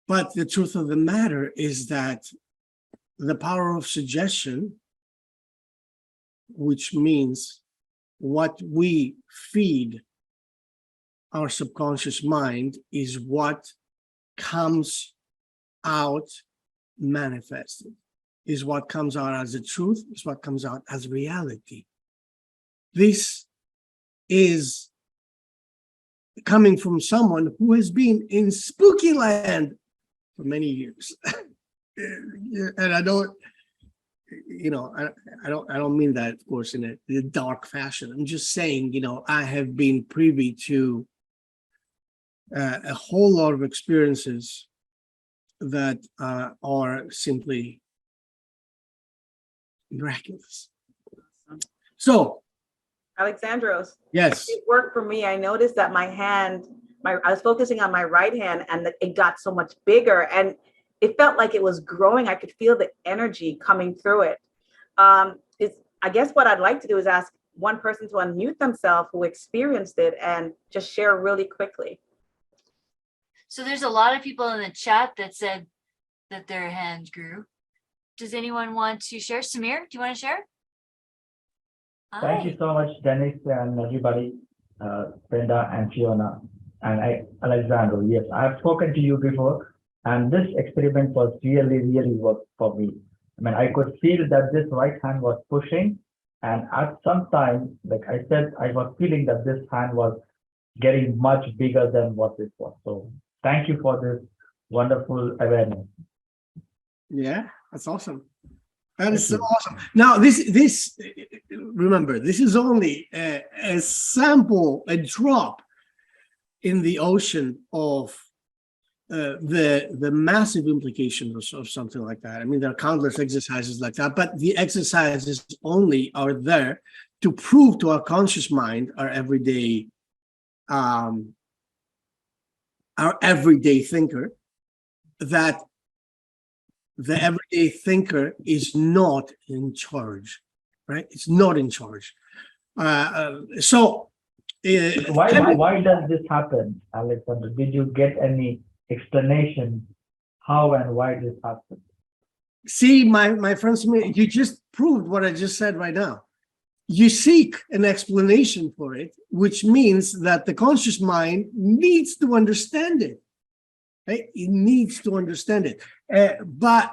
Speaker 6: But the truth of the matter is that the power of suggestion, which means what we feed our subconscious mind, is what comes out manifested, is what comes out as the truth, is what comes out as reality. This is coming from someone who has been in spooky land for many years. And I don't mean that, of course, in a dark fashion. I'm just saying, I have been privy to a whole lot of experiences that are simply miraculous. So,
Speaker 1: Alexandros,
Speaker 6: yes,
Speaker 1: it worked for me. I noticed that my hand, I was focusing on my right hand and it got so much bigger and it felt like it was growing. I could feel the energy coming through it. I guess what I'd like to do is ask one person to unmute themselves who experienced it and just share really quickly.
Speaker 2: So there's a lot of people in the chat that said that their hands grew. Does anyone want to share? Samir, do you want to share?
Speaker 7: Thank you so much, Dennis and everybody, Brenda and Fiona and Alexander. Yes, I have spoken to you before, and this experiment was really worked for me. I mean, I could feel that this right hand was pushing, and at some time, like I said, I was feeling that this hand was getting much bigger than what it was. So thank you for this wonderful awareness.
Speaker 6: yeah, that's awesome. That is
Speaker 7: Thank
Speaker 6: so
Speaker 7: you.
Speaker 6: awesome. Now, this remember, this is only a sample, a drop in the ocean of the massive implications of something like that. I mean, there are countless exercises like that, but the exercises only are there to prove to our conscious mind, our everyday thinker, that the everyday thinker is not in charge, right? It's not in charge.
Speaker 7: Why does this happen, Alexander? Did you get any explanation how and why this happened?
Speaker 6: See, my friend Smith, you just proved what I just said right now. You seek an explanation for it, which means that the conscious mind needs to understand it. Right? It needs to understand it. But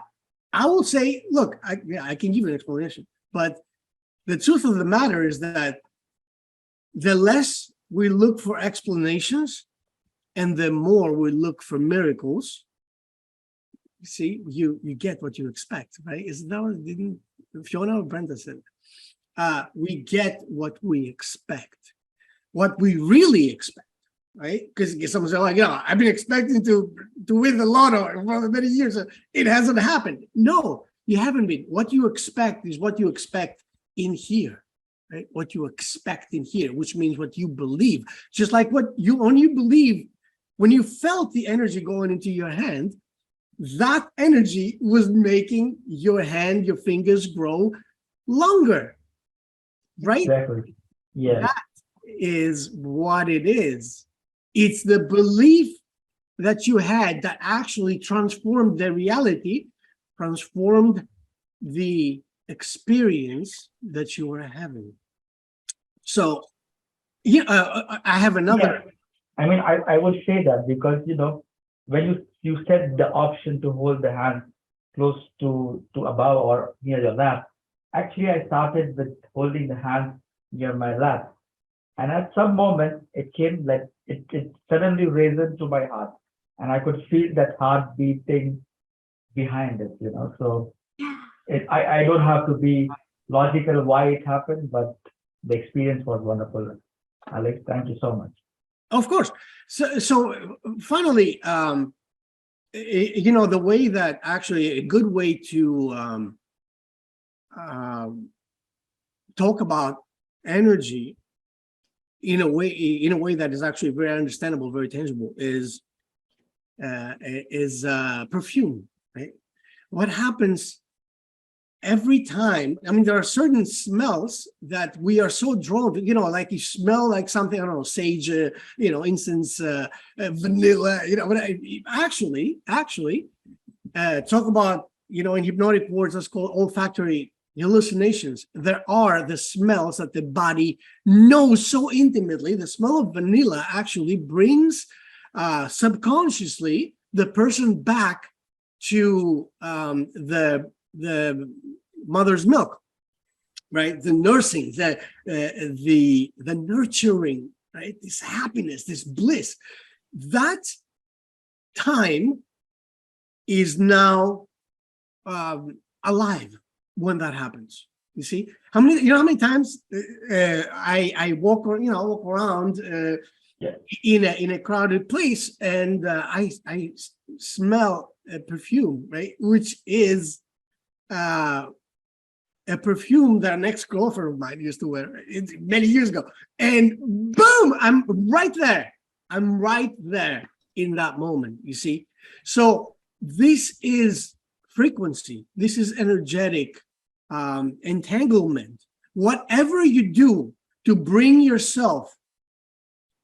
Speaker 6: I will say, look, I can give you an explanation, but the truth of the matter is that the less we look for explanations and the more we look for miracles, see, you get what you expect, right? Is that what didn't Fiona or Brenda said? We get what we expect, what we really expect, right? Because someone said, like, I've been expecting to win the lotto for many years. It hasn't happened. No, you haven't been. What you expect is what you expect in here, right? What you expect in here, which means what you believe. Just like when you believe, when you felt the energy going into your hand, that energy was making your hand, your fingers grow longer, right?
Speaker 7: Exactly. Yes.
Speaker 6: That is what it is. It's the belief that you had that actually transformed the reality, transformed the experience that you were having. So, I have another.
Speaker 7: Yeah. I mean, I will say that because, when you set the option to hold the hand close to above or near your lap, actually I started with holding the hand near my lap. And at some moment it came like it suddenly raised to my heart. And I could feel that heart beating behind it, So I don't have to be logical why it happened, but the experience was wonderful. Alex, thank you so much.
Speaker 6: Of course. So finally, the way that actually a good way to talk about energy in a way that is actually very understandable, very tangible is perfume, right? What happens every time? I mean, there are certain smells that we are so drawn to, like you smell like something, I don't know, sage, incense, vanilla, actually, talk about, in hypnotic words, that's called olfactory hallucinations. There are the smells that the body knows so intimately. The smell of vanilla actually brings subconsciously the person back to the mother's milk, right? The nursing, the nurturing, right? This happiness, this bliss. That time is now alive when that happens. You see how many times I walk around in a crowded place, and I smell a perfume, right, which is a perfume that an ex-girlfriend of mine used to wear many years ago, and boom, I'm right there. I'm right there in that moment. You see, so this is frequency. This is energetic entanglement. Whatever you do to bring yourself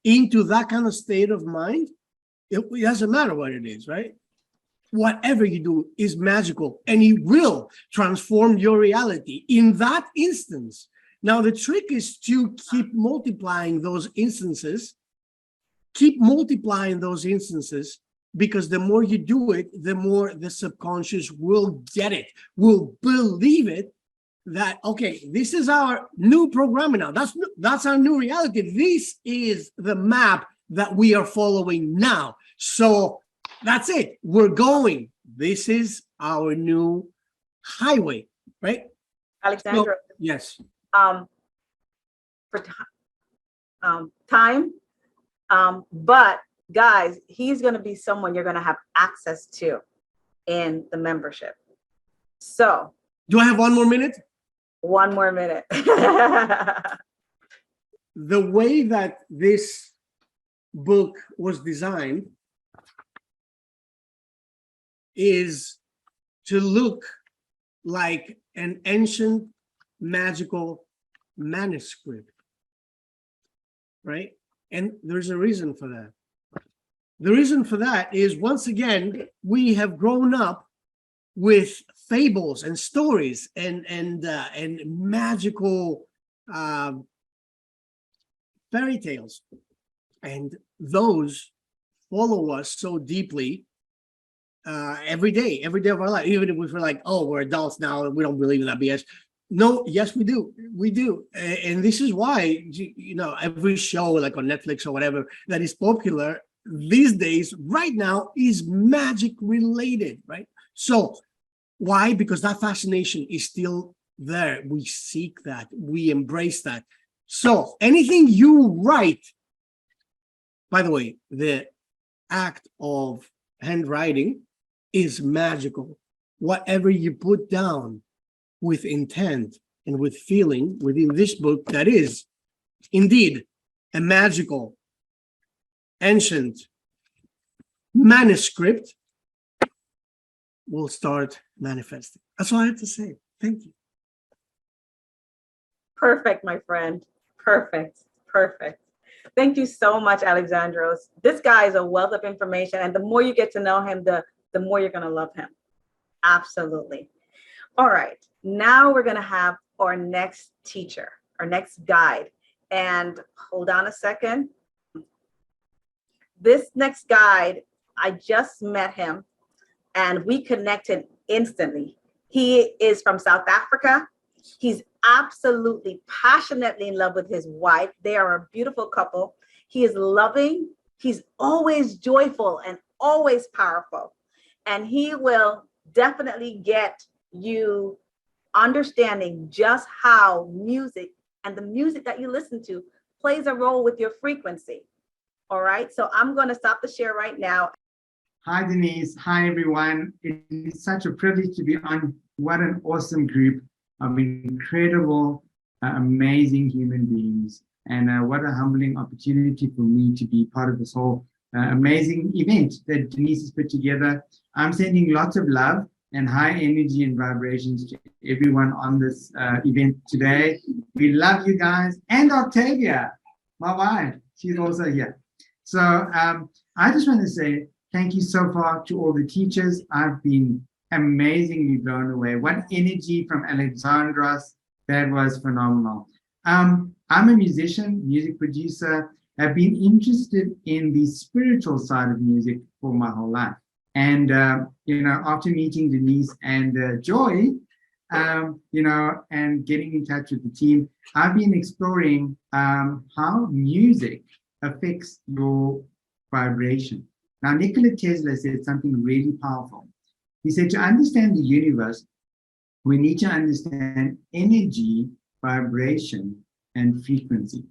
Speaker 6: into that kind of state of mind, it doesn't matter what it is, right? Whatever you do is magical, and it will transform your reality in that instance. Now, the trick is to keep multiplying those instances, because the more you do it, the more the subconscious will get it, will believe it, that, okay, this is our new programming now. That's our new reality. This is the map that we are following now. So that's it. We're going. This is our new highway, right?
Speaker 1: Alexandra,
Speaker 6: So, yes.
Speaker 1: For time, but guys, he's going to be someone you're going to have access to in the membership. So,
Speaker 6: Do I have 1 more minute?
Speaker 1: 1 more minute.
Speaker 6: The way that this book was designed is to look like an ancient magical manuscript, right? And there's a reason for that. The reason for that is, once again, we have grown up with fables and stories and magical fairy tales, and those follow us so deeply every day of our life. Even if we're like, oh, we're adults now and we don't believe in that BS. No, yes, we do. And this is why, you know, every show like on Netflix or whatever that is popular these days right now is magic related, right? So why? Because that fascination is still there. We seek that, we embrace that. So anything you write, by the way, the act of handwriting is magical. Whatever you put down with intent and with feeling within this book, that is indeed a magical, ancient manuscript, will start manifesting. That's all I have to say. Thank you.
Speaker 1: Perfect, my friend. Perfect. Thank you so much, Alexandros. This guy is a wealth of information, and the more you get to know him, the more you're going to love him. Absolutely. All right. Now we're going to have our next teacher, our next guide. And hold on a second. This next guide, I just met him and we connected instantly. He is from South Africa. He's absolutely passionately in love with his wife. They are a beautiful couple. He is loving. He's always joyful and always powerful. And he will definitely get you understanding just how music and the music that you listen to plays a role with your frequency. All right, so I'm going to stop the share right now.
Speaker 8: Hi, Denise. Hi, everyone. It is such a privilege to be on. What an awesome group of incredible, amazing human beings. And what a humbling opportunity for me to be part of this whole amazing event that Denise has put together. I'm sending lots of love and high energy and vibrations to everyone on this event today. We love you guys. And Octavia, my wife, she's also here. So I just want to say thank you so far to all the teachers. I've been amazingly blown away. What energy from Alexandros, that was phenomenal. I'm a musician, music producer. I've been interested in the spiritual side of music for my whole life. And, you know, after meeting Denise and Joy, you know, and getting in touch with the team, I've been exploring how music affects your vibration. Now, Nikola Tesla said something really powerful. He said, to understand the universe, we need to understand energy, vibration, and frequency.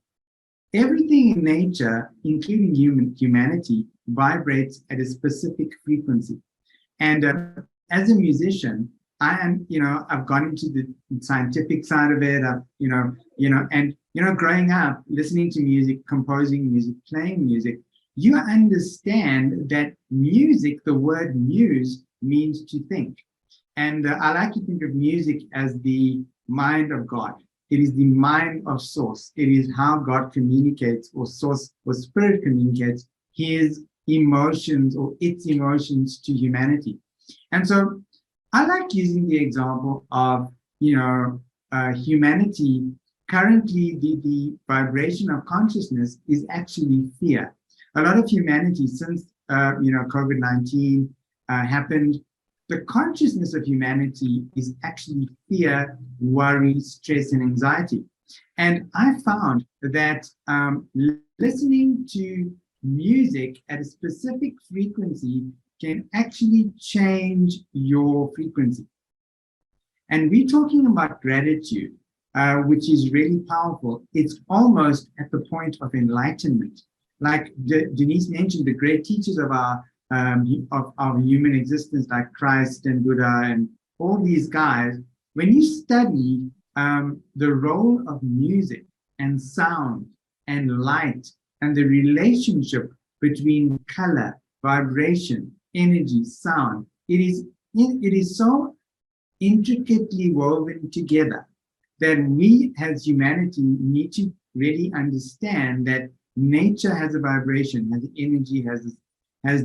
Speaker 8: everything in nature, including humanity, vibrates at a specific frequency. And as a musician, I am, I've gone into the scientific side of it. Growing up, listening to music, composing music, playing music, you understand that music, the word muse, means to think. And I like to think of music as the mind of God. It is the mind of source. It is how God communicates, or source or spirit communicates his emotions or its emotions to humanity. And so I like using the example of, humanity. Currently, the vibration of consciousness is actually fear. A lot of humanity, since COVID-19 happened, the consciousness of humanity is actually fear, worry, stress, and anxiety. And I found that listening to music at a specific frequency can actually change your frequency. And we're talking about gratitude, which is really powerful. It's almost at the point of enlightenment. Like Denise mentioned, the great teachers of our human existence, like Christ and Buddha and all these guys, when you study the role of music and sound and light and the relationship between color, vibration, energy, sound, it is so intricately woven together that we as humanity need to really understand that nature has a vibration, has energy, has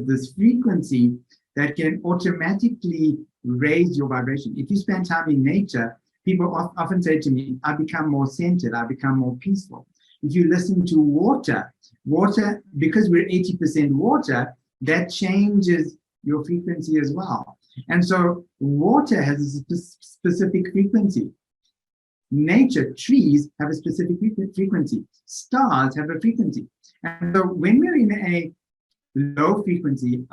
Speaker 8: this frequency that can automatically raise your vibration. If you spend time in nature, people often say to me, I become more centered, I become more peaceful. If you listen to water, because we're 80% water, that changes your frequency as well. And so water has a specific frequency. Nature, trees have a specific frequency. Stars have a frequency. And so when we're in a low frequency,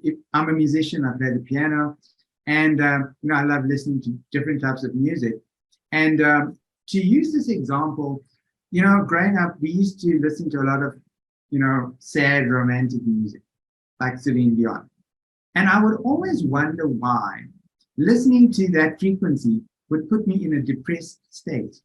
Speaker 8: if I'm a musician, I play the piano, and I love listening to different types of music. And to use this example, growing up, we used to listen to a lot of, sad romantic music, like Celine Dion. And I would always wonder why listening to that frequency would put me in a depressed state.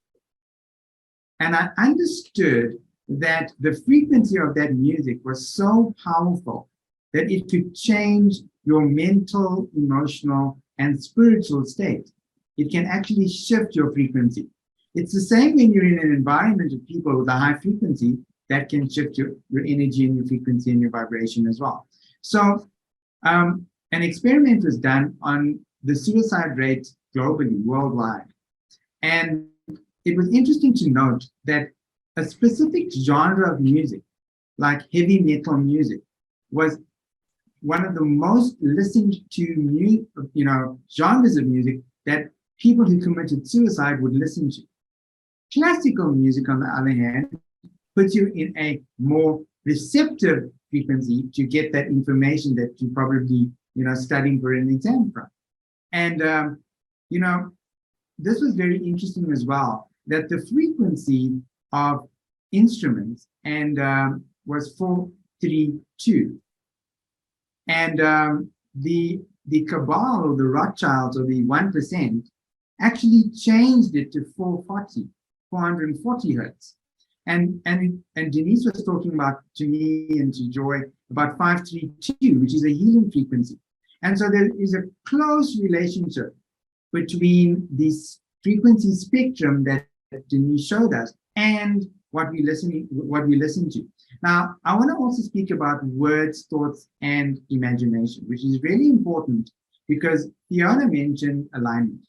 Speaker 8: And I understood that the frequency of that music was so powerful that it could change your mental, emotional, and spiritual state. It can actually shift your frequency. It's the same when you're in an environment of people with a high frequency that can shift your energy and your frequency and your vibration as well. So an experiment was done on the suicide rate globally, worldwide. And it was interesting to note that a specific genre of music, like heavy metal music, was one of the most listened to genres of music that people who committed suicide would listen to. Classical music, on the other hand, puts you in a more receptive frequency to get that information that you probably studying for an exam from. And this was very interesting as well, that the frequency of instruments and was 432. And the cabal or the Rothschilds or the 1% actually changed it to 440 hertz. And Denise was talking about to me and to Joy about 532, which is a healing frequency. And so there is a close relationship between this frequency spectrum that Denise showed us and what we listen to. Now, I want to also speak about words, thoughts, and imagination, which is really important because Fiona mentioned alignment.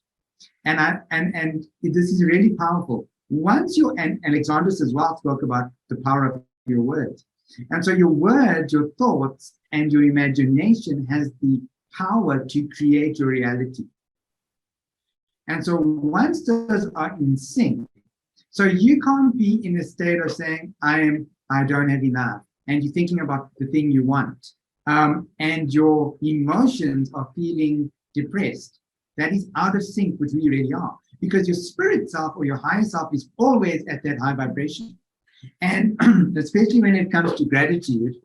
Speaker 8: And this is really powerful. Once you, and Alexandros as well spoke about the power of your words. And so your words, your thoughts, and your imagination has the power to create your reality. And so once those are in sync, so you can't be in a state of saying, I don't have enough, and you're thinking about the thing you want, and your emotions are feeling depressed. That is out of sync with who you really are, because your spirit self or your higher self is always at that high vibration. And especially when it comes to gratitude,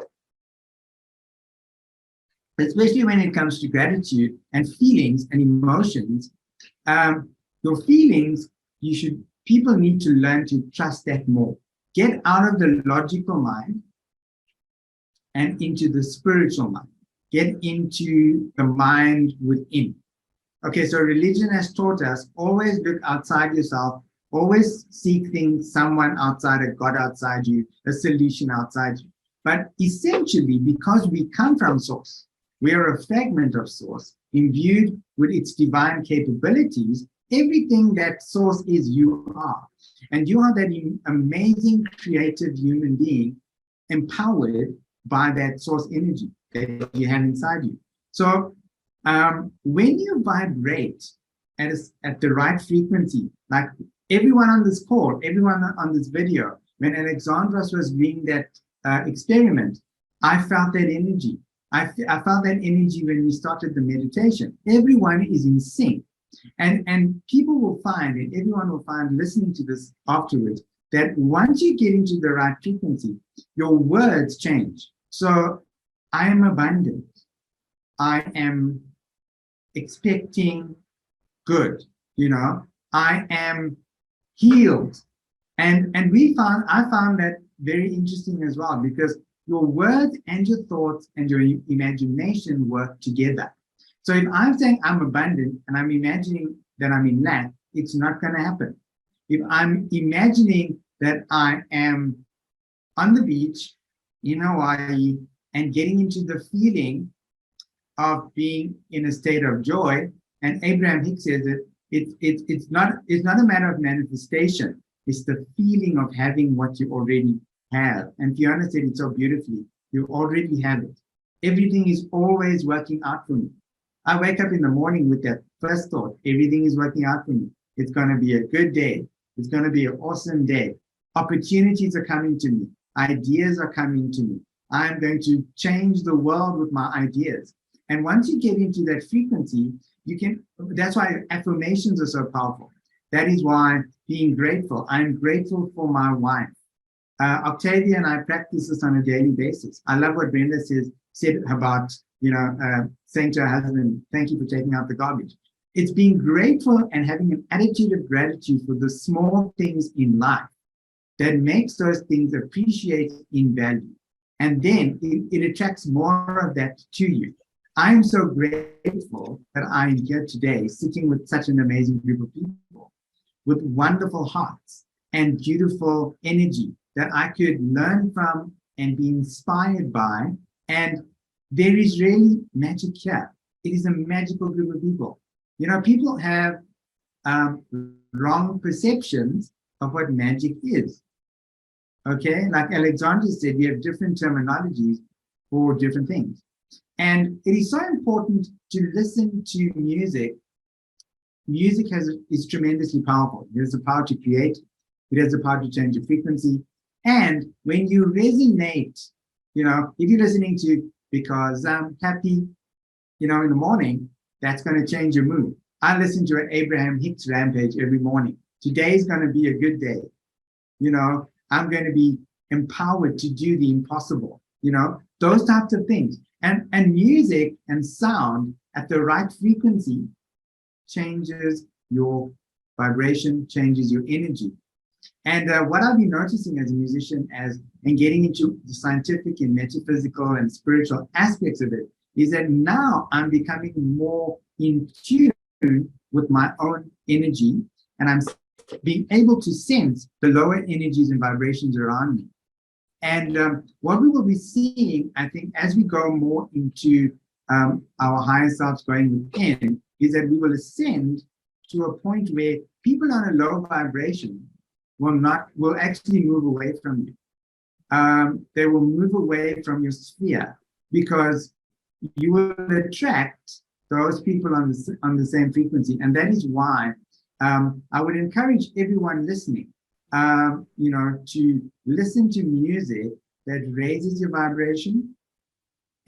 Speaker 8: and feelings and emotions, your feelings, people need to learn to trust that more. Get out of the logical mind and into the spiritual mind. Get into the mind within. Okay, so religion has taught us, always look outside yourself, always seek things, someone outside, a God outside you, a solution outside you. But essentially, because we come from Source, we are a fragment of Source, imbued with its divine capabilities. Everything that Source is, you are. And you are that amazing, creative human being, empowered by that Source energy that you have inside you. So when you vibrate at the right frequency, like everyone on this call, everyone on this video, when Alexandros was doing that experiment, I felt that energy. I felt that energy when we started the meditation. Everyone is in sync. And people will find, and everyone will find listening to this afterwards, that once you get into the right frequency, your words change. So I am abundant. I am expecting good, I am healed. And I found that very interesting as well, because your words and your thoughts and your imagination work together. So if I'm saying I'm abundant and I'm imagining that I'm in lack, it's not going to happen. If I'm imagining that I am on the beach in Hawaii and getting into the feeling of being in a state of joy, and Abraham Hicks says that it's not a matter of manifestation. It's the feeling of having what you already have. And Fiona said it so beautifully. You already have it. Everything is always working out for me. I wake up in the morning with that first thought. Everything is working out for me. It's going to be a good day. It's going to be an awesome day. Opportunities are coming to me. Ideas are coming to me. I'm going to change the world with my ideas. And once you get into that frequency, that's why affirmations are so powerful. That is why being grateful. I'm grateful for my wife. Octavia and I practice this on a daily basis. I love what Brenda said about, saying to her husband, thank you for taking out the garbage. It's being grateful and having an attitude of gratitude for the small things in life that makes those things appreciate in value. And then it attracts more of that to you. I'm so grateful that I'm here today, sitting with such an amazing group of people with wonderful hearts and beautiful energy that I could learn from and be inspired by. And there is really magic here. It is a magical group of people. People have wrong perceptions of what magic is. Okay, like Alexandra said, we have different terminologies for different things. And it is so important to listen to music. Music is tremendously powerful. It has the power to create. It has the power to change the frequency. And when you resonate, if you're listening to because I'm happy, in the morning, that's going to change your mood. I listen to an Abraham Hicks rampage every morning. Today is going to be a good day. I'm going to be empowered to do the impossible. Those types of things. And music and sound at the right frequency changes your vibration, changes your energy. And what I've been noticing as a musician and getting into the scientific and metaphysical and spiritual aspects of it is that now I'm becoming more in tune with my own energy, and I'm being able to sense the lower energies and vibrations around me. And what we will be seeing, I think, as we go more into our higher selves going within, is that we will ascend to a point where people on a low vibration will actually move away from you. They will move away from your sphere because you will attract those people on the same frequency. And that is why I would encourage everyone listening, to listen to music that raises your vibration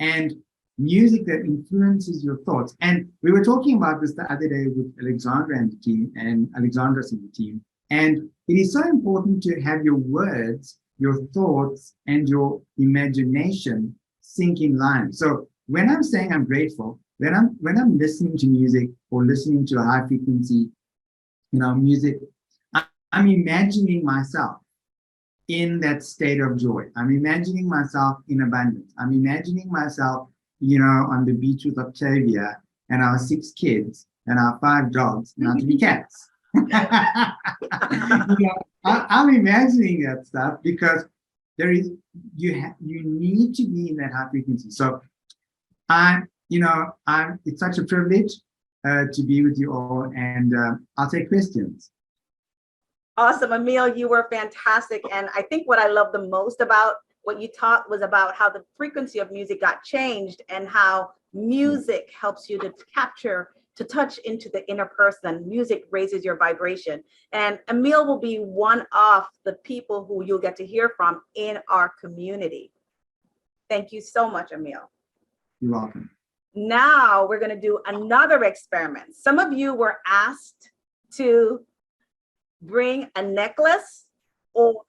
Speaker 8: and music that influences your thoughts. And we were talking about this the other day with Alexandra and the team and Alexandros and the team. And it is so important to have your words your thoughts and your imagination sync in line. So when I'm saying I'm grateful, when I'm listening to music or listening to a high frequency, music, I'm imagining myself in that state of joy. I'm imagining myself in abundance. I'm imagining myself, on the beach with Octavia and our 6 kids and our 5 dogs, not to be cats. I'm imagining that stuff because you need to be in that high frequency. So it's such a privilege to be with you all, and I'll take questions.
Speaker 1: Awesome, Emil, you were fantastic. And I think what I love the most about what you taught was about how the frequency of music got changed and how music helps you to capture, to touch into the inner person. Music raises your vibration. And Emil will be one of the people who you'll get to hear from in our community. Thank you so much, Emil.
Speaker 8: You're welcome.
Speaker 1: Now we're going to do another experiment. Some of you were asked to bring a necklace or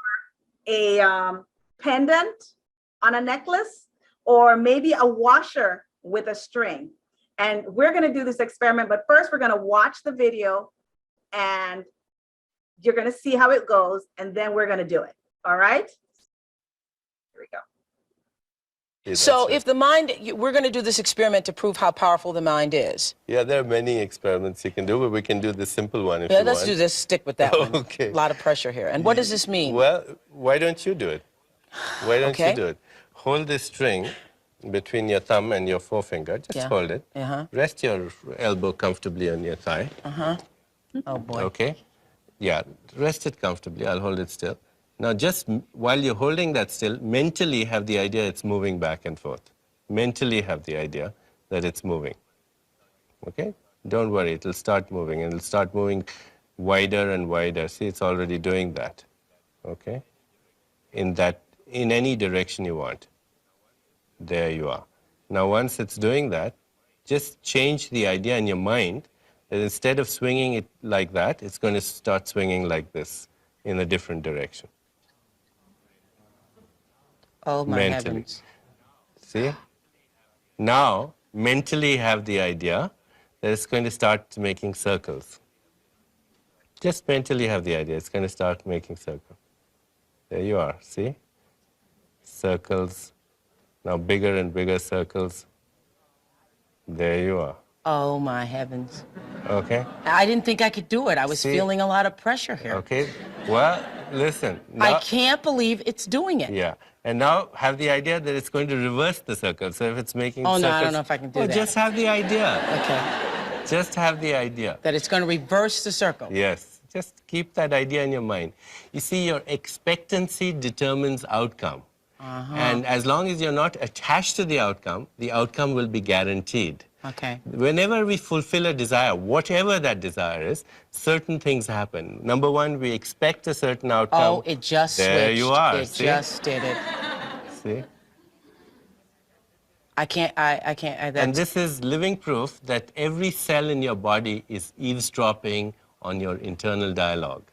Speaker 1: a pendant on a necklace, or maybe a washer with a string. And we're going to do this experiment, but first we're going to watch the video and you're going to see how it goes, and then we're going to do it. All right? Here we go.
Speaker 9: So if the mind, we're going to do this experiment to prove how powerful the mind is.
Speaker 10: Yeah, there are many experiments you can do, but we can do the simple one if you want.
Speaker 9: Yeah, let's do this. Stick with that one.
Speaker 10: Okay.
Speaker 9: A lot of pressure here. And what does this mean?
Speaker 10: Well, why don't you do it? Why don't you do it? Hold this string between your thumb and your forefinger. Just hold it. Rest your elbow comfortably on your thigh.
Speaker 9: Oh, boy.
Speaker 10: Okay. Yeah, rest it comfortably. I'll hold it still. Now, just while you're holding that still, mentally have the idea it's moving back and forth. Mentally have the idea that it's moving. Okay? Don't worry, it'll start moving, and it'll start moving wider and wider. See, it's already doing that. Okay? In any direction you want. There you are. Now, once it's doing that, just change the idea in your mind that instead of swinging it like that, it's going to start swinging like this in a different direction.
Speaker 9: Oh, my
Speaker 10: Mentally.
Speaker 9: heavens.
Speaker 10: See? Now, mentally have the idea that it's going to start making circles. Just mentally have the idea it's going to start making circles. There you are, see? Circles. Now bigger and bigger circles. There you are.
Speaker 9: Oh, my heavens.
Speaker 10: Okay?
Speaker 9: I didn't think I could do it. I was
Speaker 10: See?
Speaker 9: feeling a lot of pressure here.
Speaker 10: Okay? Well, listen.
Speaker 9: I
Speaker 10: Now,
Speaker 9: can't believe it's doing it.
Speaker 10: yeah. And now have the idea that it's going to reverse the circle. So if it's making
Speaker 9: Oh,
Speaker 10: circles...
Speaker 9: no, I don't know if I can do that.
Speaker 10: Just have the idea.
Speaker 9: Okay.
Speaker 10: Just have the idea.
Speaker 9: That it's going to reverse the circle.
Speaker 10: Yes. Just keep that idea in your mind. You see, your expectancy determines outcome. And as long as you're not attached to the outcome will be guaranteed.
Speaker 9: Okay.
Speaker 10: Whenever we fulfill a desire, whatever that desire is, certain things happen. Number one, we expect a certain outcome.
Speaker 9: Oh, it just switched.
Speaker 10: There you are.
Speaker 9: It
Speaker 10: See?
Speaker 9: just did it.
Speaker 10: See?
Speaker 9: I can't.
Speaker 10: And this is living proof that every cell in your body is eavesdropping on your internal dialogue.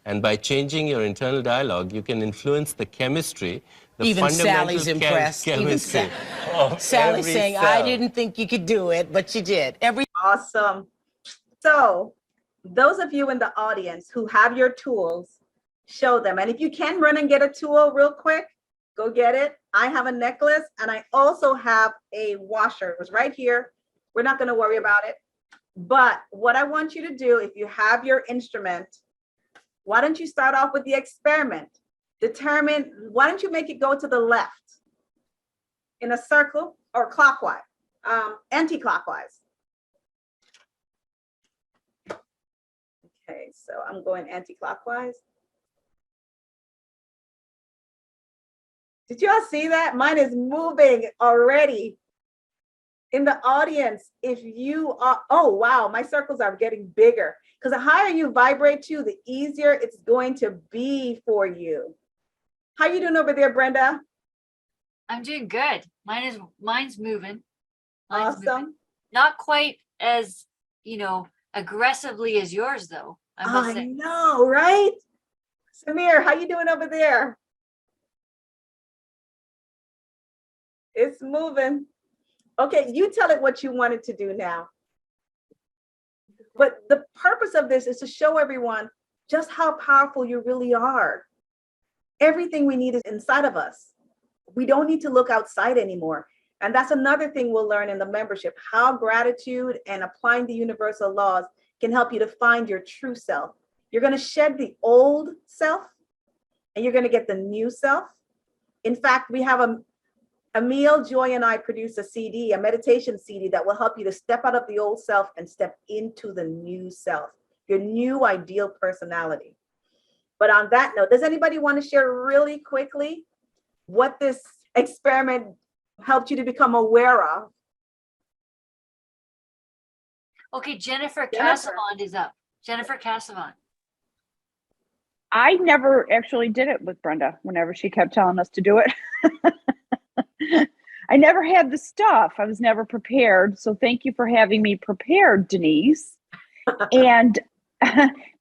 Speaker 10: And by changing your internal dialogue, you can influence the chemistry, the
Speaker 9: Even
Speaker 10: fundamental
Speaker 9: Sally's impressed.
Speaker 10: chemistry.
Speaker 9: Even
Speaker 10: of
Speaker 9: Sally's
Speaker 10: every
Speaker 9: saying,
Speaker 10: cell.
Speaker 9: I didn't think you could do it, but you did.
Speaker 1: Awesome. So those of you in the audience who have your tools, show them. And if you can run and get a tool real quick, go get it. I have a necklace and I also have a washer. It was right here. We're not going to worry about it. But what I want you to do, if you have your instrument, why don't you start off with the experiment? Why don't you make it go to the left in a circle or clockwise, anti-clockwise. Okay, so I'm going anti-clockwise. Did you all see that? Mine is moving already. In the audience, if you are, oh wow, my circles are getting bigger. Because the higher you vibrate to, the easier it's going to be for you. How you doing over there, Brenda?
Speaker 2: I'm doing good. Mine's moving.
Speaker 1: Awesome.
Speaker 2: Not quite as, aggressively as yours though. I must
Speaker 1: I
Speaker 2: say.
Speaker 1: know, right? Samir, how you doing over there? It's moving. Okay, you tell it what you wanted to do now. But the purpose of this is to show everyone just how powerful you really are. Everything we need is inside of us. We don't need to look outside anymore. And that's another thing we'll learn in the membership, how gratitude and applying the universal laws can help you to find your true self. You're going to shed the old self and you're going to get the new self. In fact, we have Emil, Joy, and I produce a CD, a meditation CD that will help you to step out of the old self and step into the new self, your new ideal personality. But on that note, does anybody want to share really quickly what this experiment helped you to become aware of?
Speaker 2: Okay, Jennifer
Speaker 1: Jennifer.
Speaker 2: Cassavant is up. Jennifer Cassavant.
Speaker 11: I never actually did it with Brenda whenever she kept telling us to do it. I never had the stuff. I was never prepared. So thank you for having me prepared, Denise. And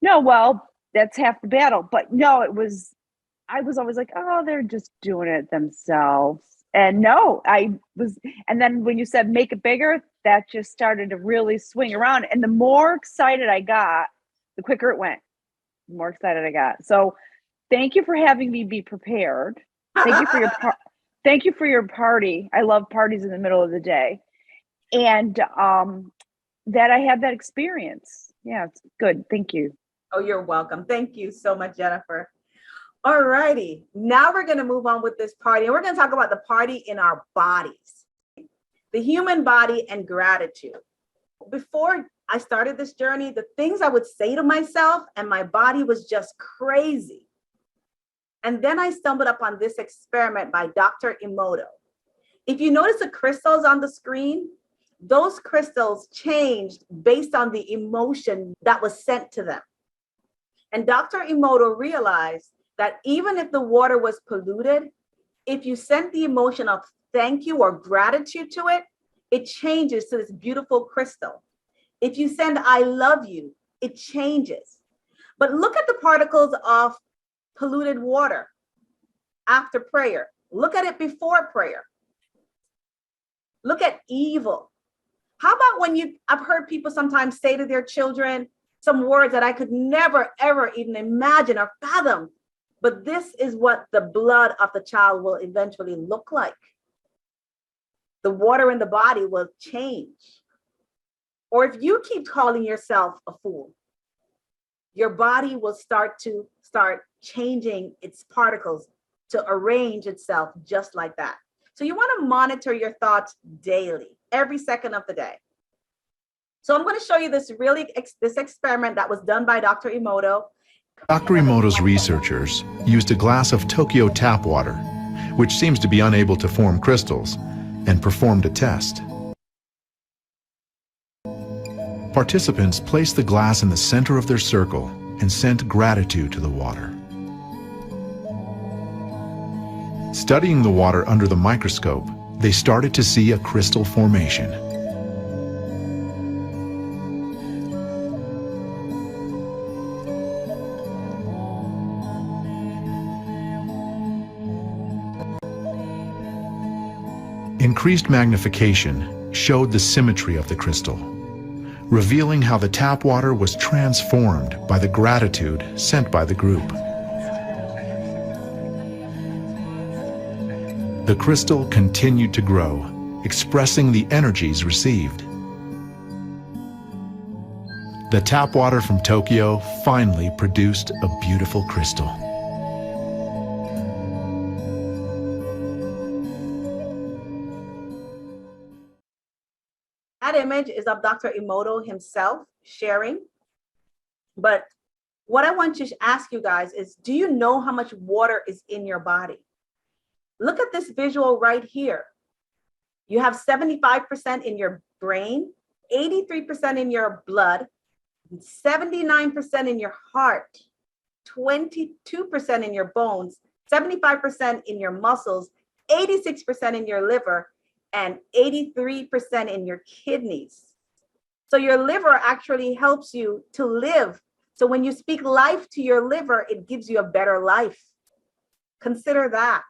Speaker 11: no, well, that's half the battle. But no, I was always like, oh, they're just doing it themselves. And no, and then when you said make it bigger, that just started to really swing around. And the more excited I got, the quicker it went. The more excited I got. So thank you for having me be prepared. Thank you for your thank you for your party. I love parties in the middle of the day. And that I had that experience. Yeah, it's good. Thank you.
Speaker 1: Oh, you're welcome. Thank you so much, Jennifer. All righty. Now we're going to move on with this party. And we're going to talk about the party in our bodies, the human body and gratitude. Before I started this journey, the things I would say to myself and my body was just crazy. And then I stumbled upon this experiment by Dr. Emoto. If you notice the crystals on the screen, those crystals changed based on the emotion that was sent to them. And Dr. Emoto realized that even if the water was polluted, if you sent the emotion of thank you or gratitude to it, it changes to this beautiful crystal. If you send I love you, it changes. But look at the particles of polluted water after prayer. Look at it before prayer. Look at evil. How about when I've heard people sometimes say to their children some words that I could never, ever even imagine or fathom. But this is what the blood of the child will eventually look like. The water in the body will change. Or if you keep calling yourself a fool, your body will start changing its particles to arrange itself just like that. So you want to monitor your thoughts daily, every second of the day. So I'm going to show you this experiment that was done by Dr. Emoto.
Speaker 12: Dr. Emoto's researchers used a glass of Tokyo tap water, which seems to be unable to form crystals, and performed a test. Participants placed the glass in the center of their circle and sent gratitude to the water. Studying the water under the microscope, they started to see a crystal formation. Increased magnification showed the symmetry of the crystal, revealing how the tap water was transformed by the gratitude sent by the group. The crystal continued to grow, expressing the energies received. The tap water from Tokyo finally produced a beautiful crystal.
Speaker 1: That image is of Dr. Emoto himself sharing. But what I want to ask you guys is, do you know how much water is in your body? Look at this visual right here. You have 75% in your brain, 83% in your blood, 79% in your heart, 22% in your bones, 75% in your muscles, 86% in your liver, and 83% in your kidneys. So your liver actually helps you to live. So when you speak life to your liver, it gives you a better life. Consider that.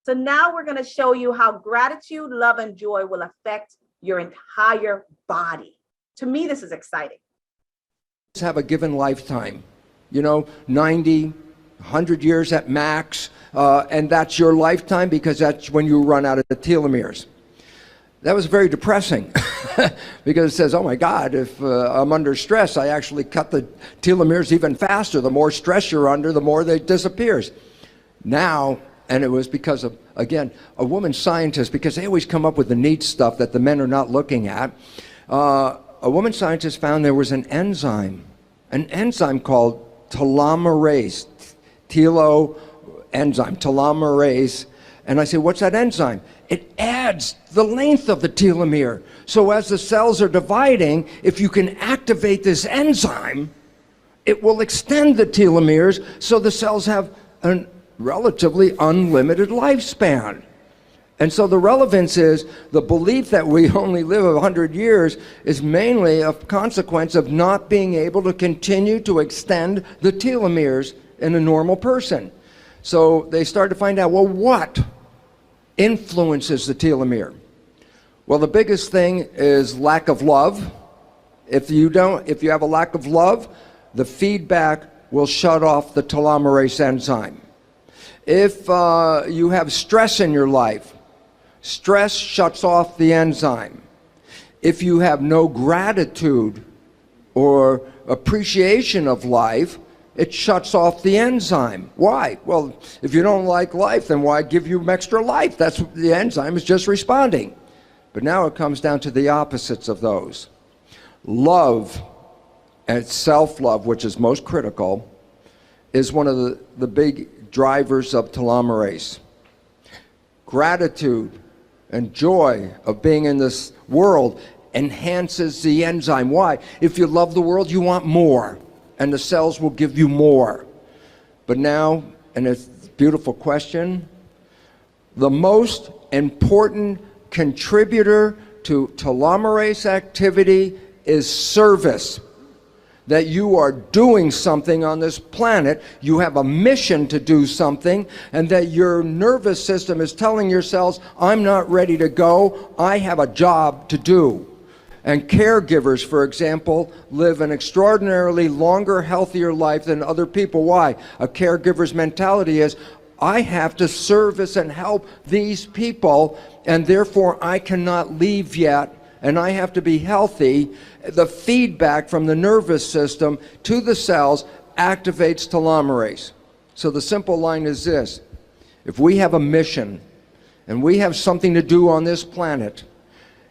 Speaker 1: So now we're going to show you how gratitude, love, and joy will affect your entire body. To me, this is exciting.
Speaker 13: Have a given lifetime, 90, 100 years at max, and that's your lifetime because that's when you run out of the telomeres. That was very depressing because it says, oh my God, if I'm under stress, I actually cut the telomeres even faster. The more stress you're under, the more they disappears. Now, and it was because of, again, a woman scientist, because they always come up with the neat stuff that the men are not looking at. A woman scientist found there was an enzyme called telomerase, telomerase. And I said, what's that enzyme? It adds the length of the telomere. So as the cells are dividing, if you can activate this enzyme, it will extend the telomeres so the cells have a relatively unlimited lifespan. And so the relevance is the belief that we only live 100 years is mainly a consequence of not being able to continue to extend the telomeres in a normal person. So they started to find out, well, what influences the telomere? Well, the biggest thing is lack of love. If you have a lack of love, the feedback will shut off the telomerase enzyme. If you have stress in your life, stress shuts off the enzyme. If you have no gratitude or appreciation of life, it shuts off the enzyme. Why? Well, if you don't like life, then why give you extra life? That's what the enzyme is just responding. But now it comes down to the opposites of those. Love and self-love, which is most critical, is one of the big drivers of telomerase. Gratitude and joy of being in this world enhances the enzyme. Why? If you love the world, you want more, and the cells will give you more. But now, and it's a beautiful question, the most important contributor to telomerase activity is service. That you are doing something on this planet, you have a mission to do something, and that your nervous system is telling your cells, I'm not ready to go, I have a job to do. And caregivers, for example, live an extraordinarily longer, healthier life than other people. Why? A caregiver's mentality is, I have to service and help these people, and therefore I cannot leave yet, and I have to be healthy. The feedback from the nervous system to the cells activates telomerase. So the simple line is this: if we have a mission and we have something to do on this planet,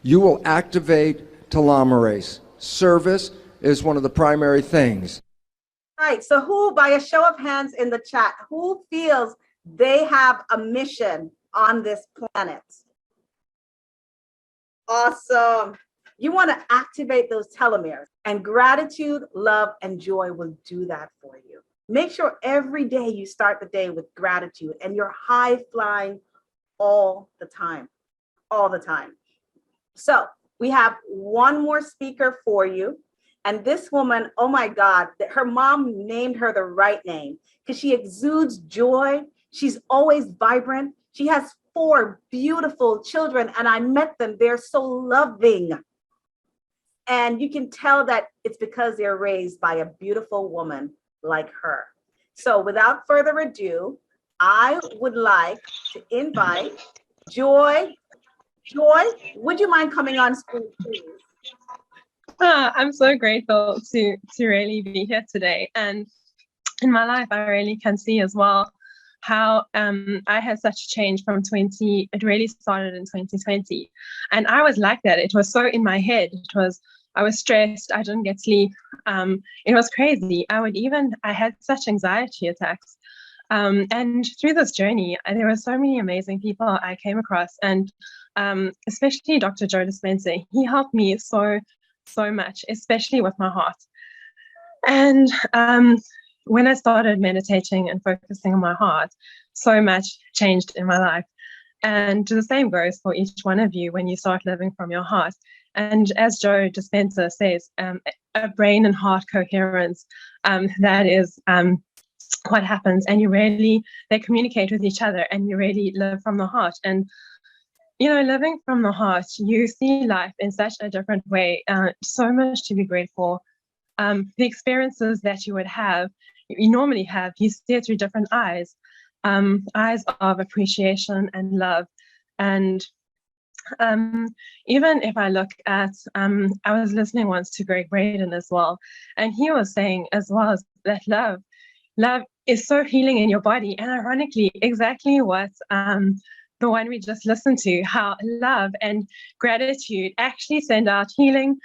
Speaker 13: you will activate telomerase. Service is one of the primary things.
Speaker 1: All right, so who, by a show of hands in the chat, who feels they have a mission on this planet? Awesome. You want to activate those telomeres, and gratitude, love, and joy will do that for you. Make sure every day you start the day with gratitude and you're high flying all the time, all the time. So we have one more speaker for you. And this woman, oh my God, her mom named her the right name because she exudes joy. She's always vibrant. She has 4 beautiful children, and I met them. They're so loving. And you can tell that it's because they're raised by a beautiful woman like her. So without further ado, I would like to invite Joy. Joy, would you mind coming on screen, please?
Speaker 14: I'm so grateful to really be here today. And in my life, I really can see as well how I had such change from it really started in 2020. And I was like that. It was so in my head. I was stressed. I didn't get sleep. It was crazy. I had such anxiety attacks. And through this journey, there were so many amazing people I came across, and especially Dr. Joe Dispenza. He helped me so much, especially with my heart. And when I started meditating and focusing on my heart, so much changed in my life. And the same goes for each one of you when you start living from your heart. And as Joe Dispenza says, a brain and heart coherence, that is what happens, and they communicate with each other, and you really live from the heart. And living from the heart, you see life in such a different way. So much to be grateful. The experiences that you would have, you normally have, you see it through different eyes, eyes of appreciation and love. And even if I look at, I was listening once to Greg Braden as well, and he was saying as well that love is so healing in your body. And ironically, exactly what the one we just listened to, how love and gratitude actually send out healing.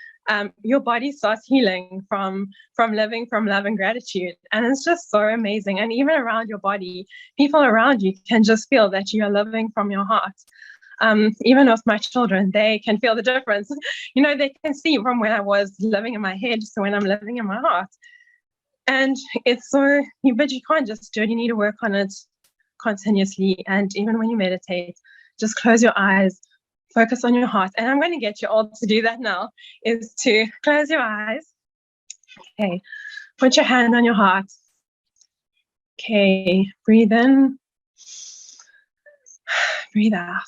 Speaker 14: Your body starts healing from living from love and gratitude, and it's just so amazing. And even around your body, people around you can just feel that you are living from your heart. Even with my children, they can feel the difference. They can see from when I was living in my head to when I'm living in my heart. And it's so, but you can't just do it. You need to work on it continuously. And even when you meditate, just close your eyes, focus on your heart. And I'm going to get you all to do that now, is to close your eyes. Okay, put your hand on your heart. Okay, breathe in, breathe out.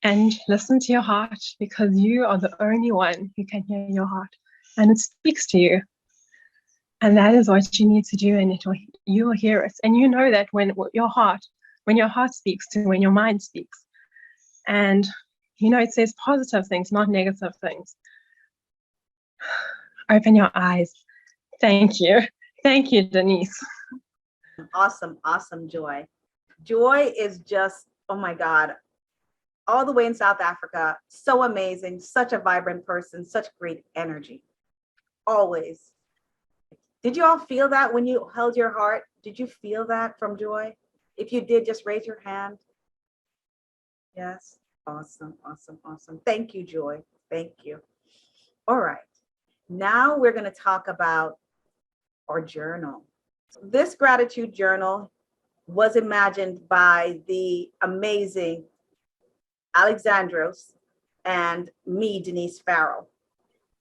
Speaker 14: And listen to your heart, because you are the only one who can hear your heart, and it speaks to you. And that is what you need to do, and you will hear it. And you know that when your heart speaks to when your mind speaks. And it says positive things, not negative things. Open your eyes. Thank you. Thank you, Denise.
Speaker 1: Awesome, awesome, Joy. Joy is just, oh my God, all the way in South Africa, so amazing, such a vibrant person, such great energy, always. Did you all feel that when you held your heart? Did you feel that from Joy? If you did, just raise your hand. Yes, awesome, awesome, awesome. Thank you, Joy, thank you. All right, now we're gonna talk about our journal. This gratitude journal was imagined by the amazing Alexandros and me, Denise Farrell.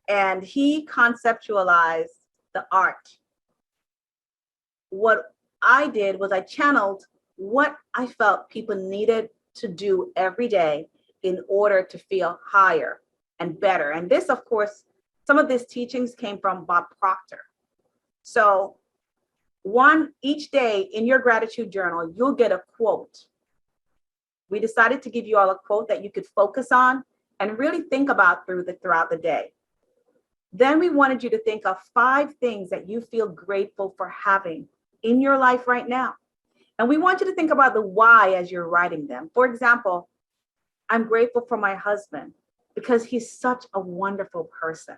Speaker 1: And he conceptualized the art. What I did was I channeled what I felt people needed to do every day in order to feel higher and better. And this, of course, some of these teachings came from Bob Proctor. So each day in your gratitude journal, you'll get a quote. We decided to give you all a quote that you could focus on and really think about throughout the day. Then we wanted you to think of 5 things that you feel grateful for having in your life right now. And we want you to think about the why as you're writing them. For example, I'm grateful for my husband because he's such a wonderful person.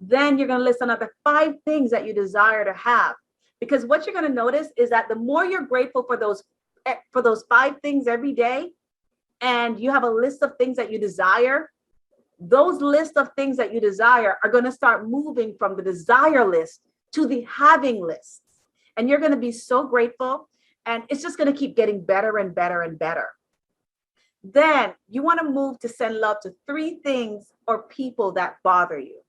Speaker 1: Then you're going to list another 5 things that you desire to have, because what you're going to notice is that the more you're grateful for those 5 things every day, and you have a list of things that you desire, those lists of things that you desire are going to start moving from the desire list to the having list. And you're going to be so grateful, and it's just going to keep getting better and better and better. Then you want to move to send love to 3 things or people that bother you.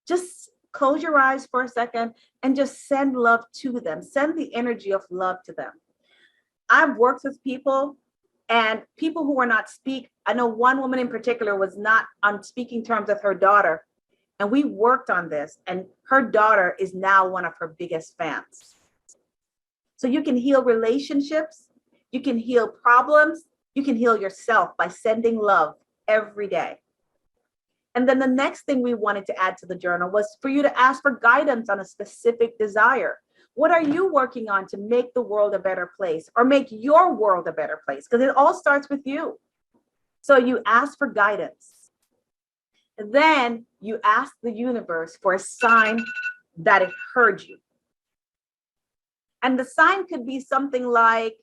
Speaker 1: Just close your eyes for a second and just send love to them. Send the energy of love to them. I've worked with people, and people who were not I know one woman in particular was not on speaking terms with her daughter. And we worked on this, and her daughter is now one of her biggest fans. So you can heal relationships, you can heal problems, you can heal yourself by sending love every day. And then the next thing we wanted to add to the journal was for you to ask for guidance on a specific desire. What are you working on to make the world a better place, or make your world a better place? Because it all starts with you. So you ask for guidance. And then you ask the universe for a sign that it heard you. And the sign could be something like,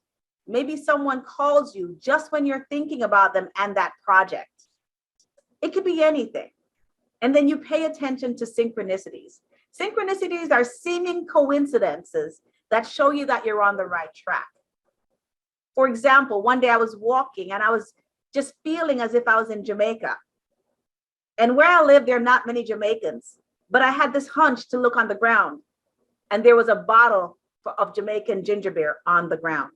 Speaker 1: maybe someone calls you just when you're thinking about them and that project. It could be anything. And then you pay attention to synchronicities. Synchronicities are seeming coincidences that show you that you're on the right track. For example, one day I was walking and I was just feeling as if I was in Jamaica. And where I live, there are not many Jamaicans. but I had this hunch to look on the ground, and there was a bottle of Jamaican ginger beer on the ground.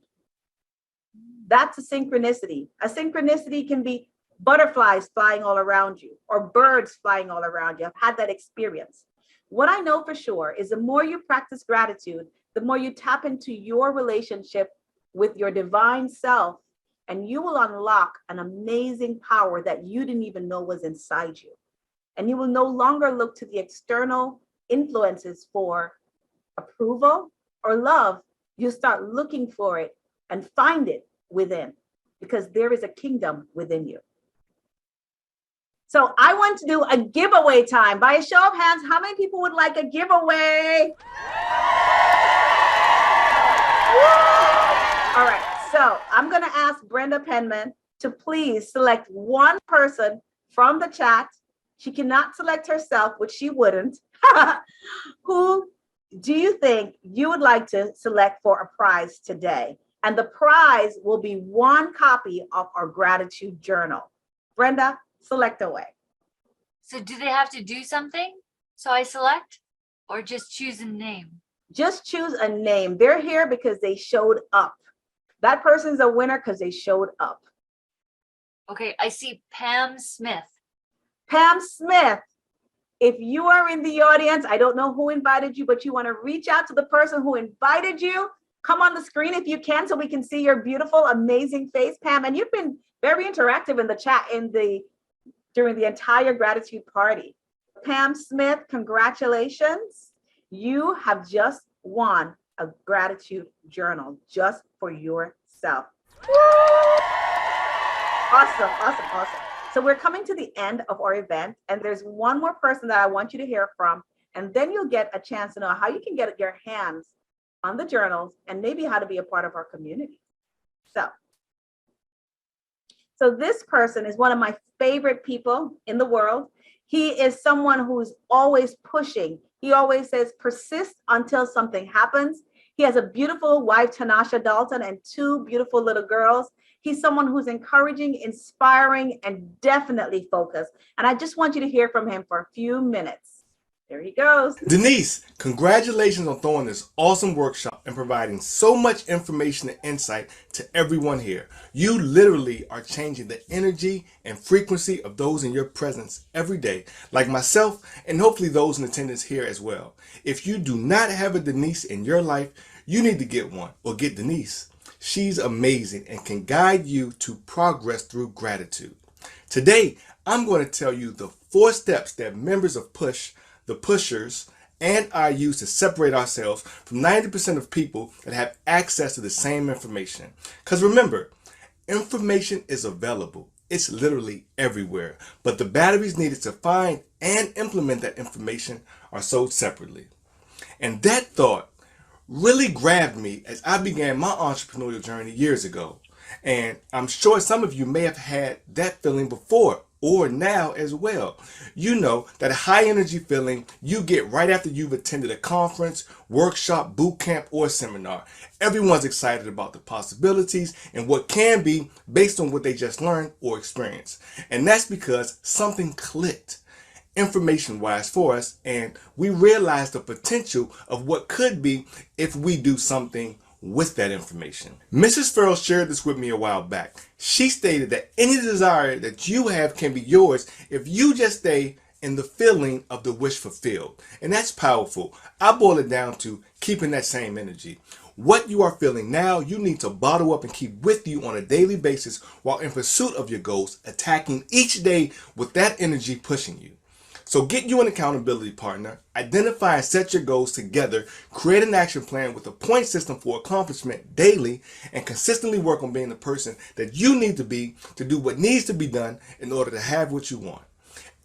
Speaker 1: That's a synchronicity. A synchronicity can be butterflies flying all around you or birds flying all around you. I've had that experience. What I know for sure is the more you practice gratitude, the more you tap into your relationship with your divine self, and you will unlock an amazing power that you didn't even know was inside you. And you will no longer look to the external influences for approval or love. You start looking for it and find it within, because there is a kingdom within you. So I want to do a giveaway time. By a show of hands, how many people would like a giveaway? All right, so I'm going to ask Brenda Penman to please select one person from the chat. She cannot select herself, which she wouldn't. Who do you think you would like to select for a prize today? And the prize will be one copy of our gratitude journal. Brenda, select away.
Speaker 2: So do they have to do something? So I select, or just choose a name?
Speaker 1: Just choose a name. They're here because they showed up. That person's a winner because they showed up.
Speaker 2: Okay, I see Pam Smith.
Speaker 1: Pam Smith, if you are in the audience, I don't know who invited you, but you want to reach out to the person who invited you. Come on the screen if you can, so we can see your beautiful, amazing face, Pam. And you've been very interactive in the chat during the entire gratitude party. Pam Smith, congratulations. You have just won a gratitude journal just for yourself. Awesome, awesome, awesome. So we're coming to the end of our event, and there's one more person that I want you to hear from, and then you'll get a chance to know how you can get your hands on the journals and maybe how to be a part of our community. So this person is one of my favorite people in the world. He is someone who's always pushing. He always says, persist until something happens. He has a beautiful wife, Tanasha Dalton, and two beautiful little girls. He's someone who's encouraging, inspiring, and definitely focused. And I just want you to hear from him for a few minutes. There he goes.
Speaker 15: Denise, congratulations on throwing this awesome workshop and providing so much information and insight to everyone here. You literally are changing the energy and frequency of those in your presence every day, like myself and hopefully those in attendance here as well. If you do not have a Denise in your life, you need to get one or get Denise. She's amazing and can guide you to progress through gratitude. Today, I'm going to tell you the 4 steps that members of Push, the Pushers, and I use to separate ourselves from 90% of people that have access to the same information. Because remember, information is available. It's literally everywhere. But the batteries needed to find and implement that information are sold separately. And that thought really grabbed me as I began my entrepreneurial journey years ago. And I'm sure some of you may have had that feeling before or now as well. You know that high energy feeling you get right after you've attended a conference, workshop, boot camp, or seminar. Everyone's excited about the possibilities and what can be based on what they just learned or experienced. And that's because something clicked information-wise for us, and we realized the potential of what could be if we do something with that information. Mrs. Farrell shared this with me a while back. She stated that any desire that you have can be yours if you just stay in the feeling of the wish fulfilled. And that's powerful. I boil it down to keeping that same energy. What you are feeling now, you need to bottle up and keep with you on a daily basis while in pursuit of your goals, attacking each day with that energy pushing you. So get you an accountability partner, identify and set your goals together, create an action plan with a point system for accomplishment daily, and consistently work on being the person that you need to be to do what needs to be done in order to have what you want.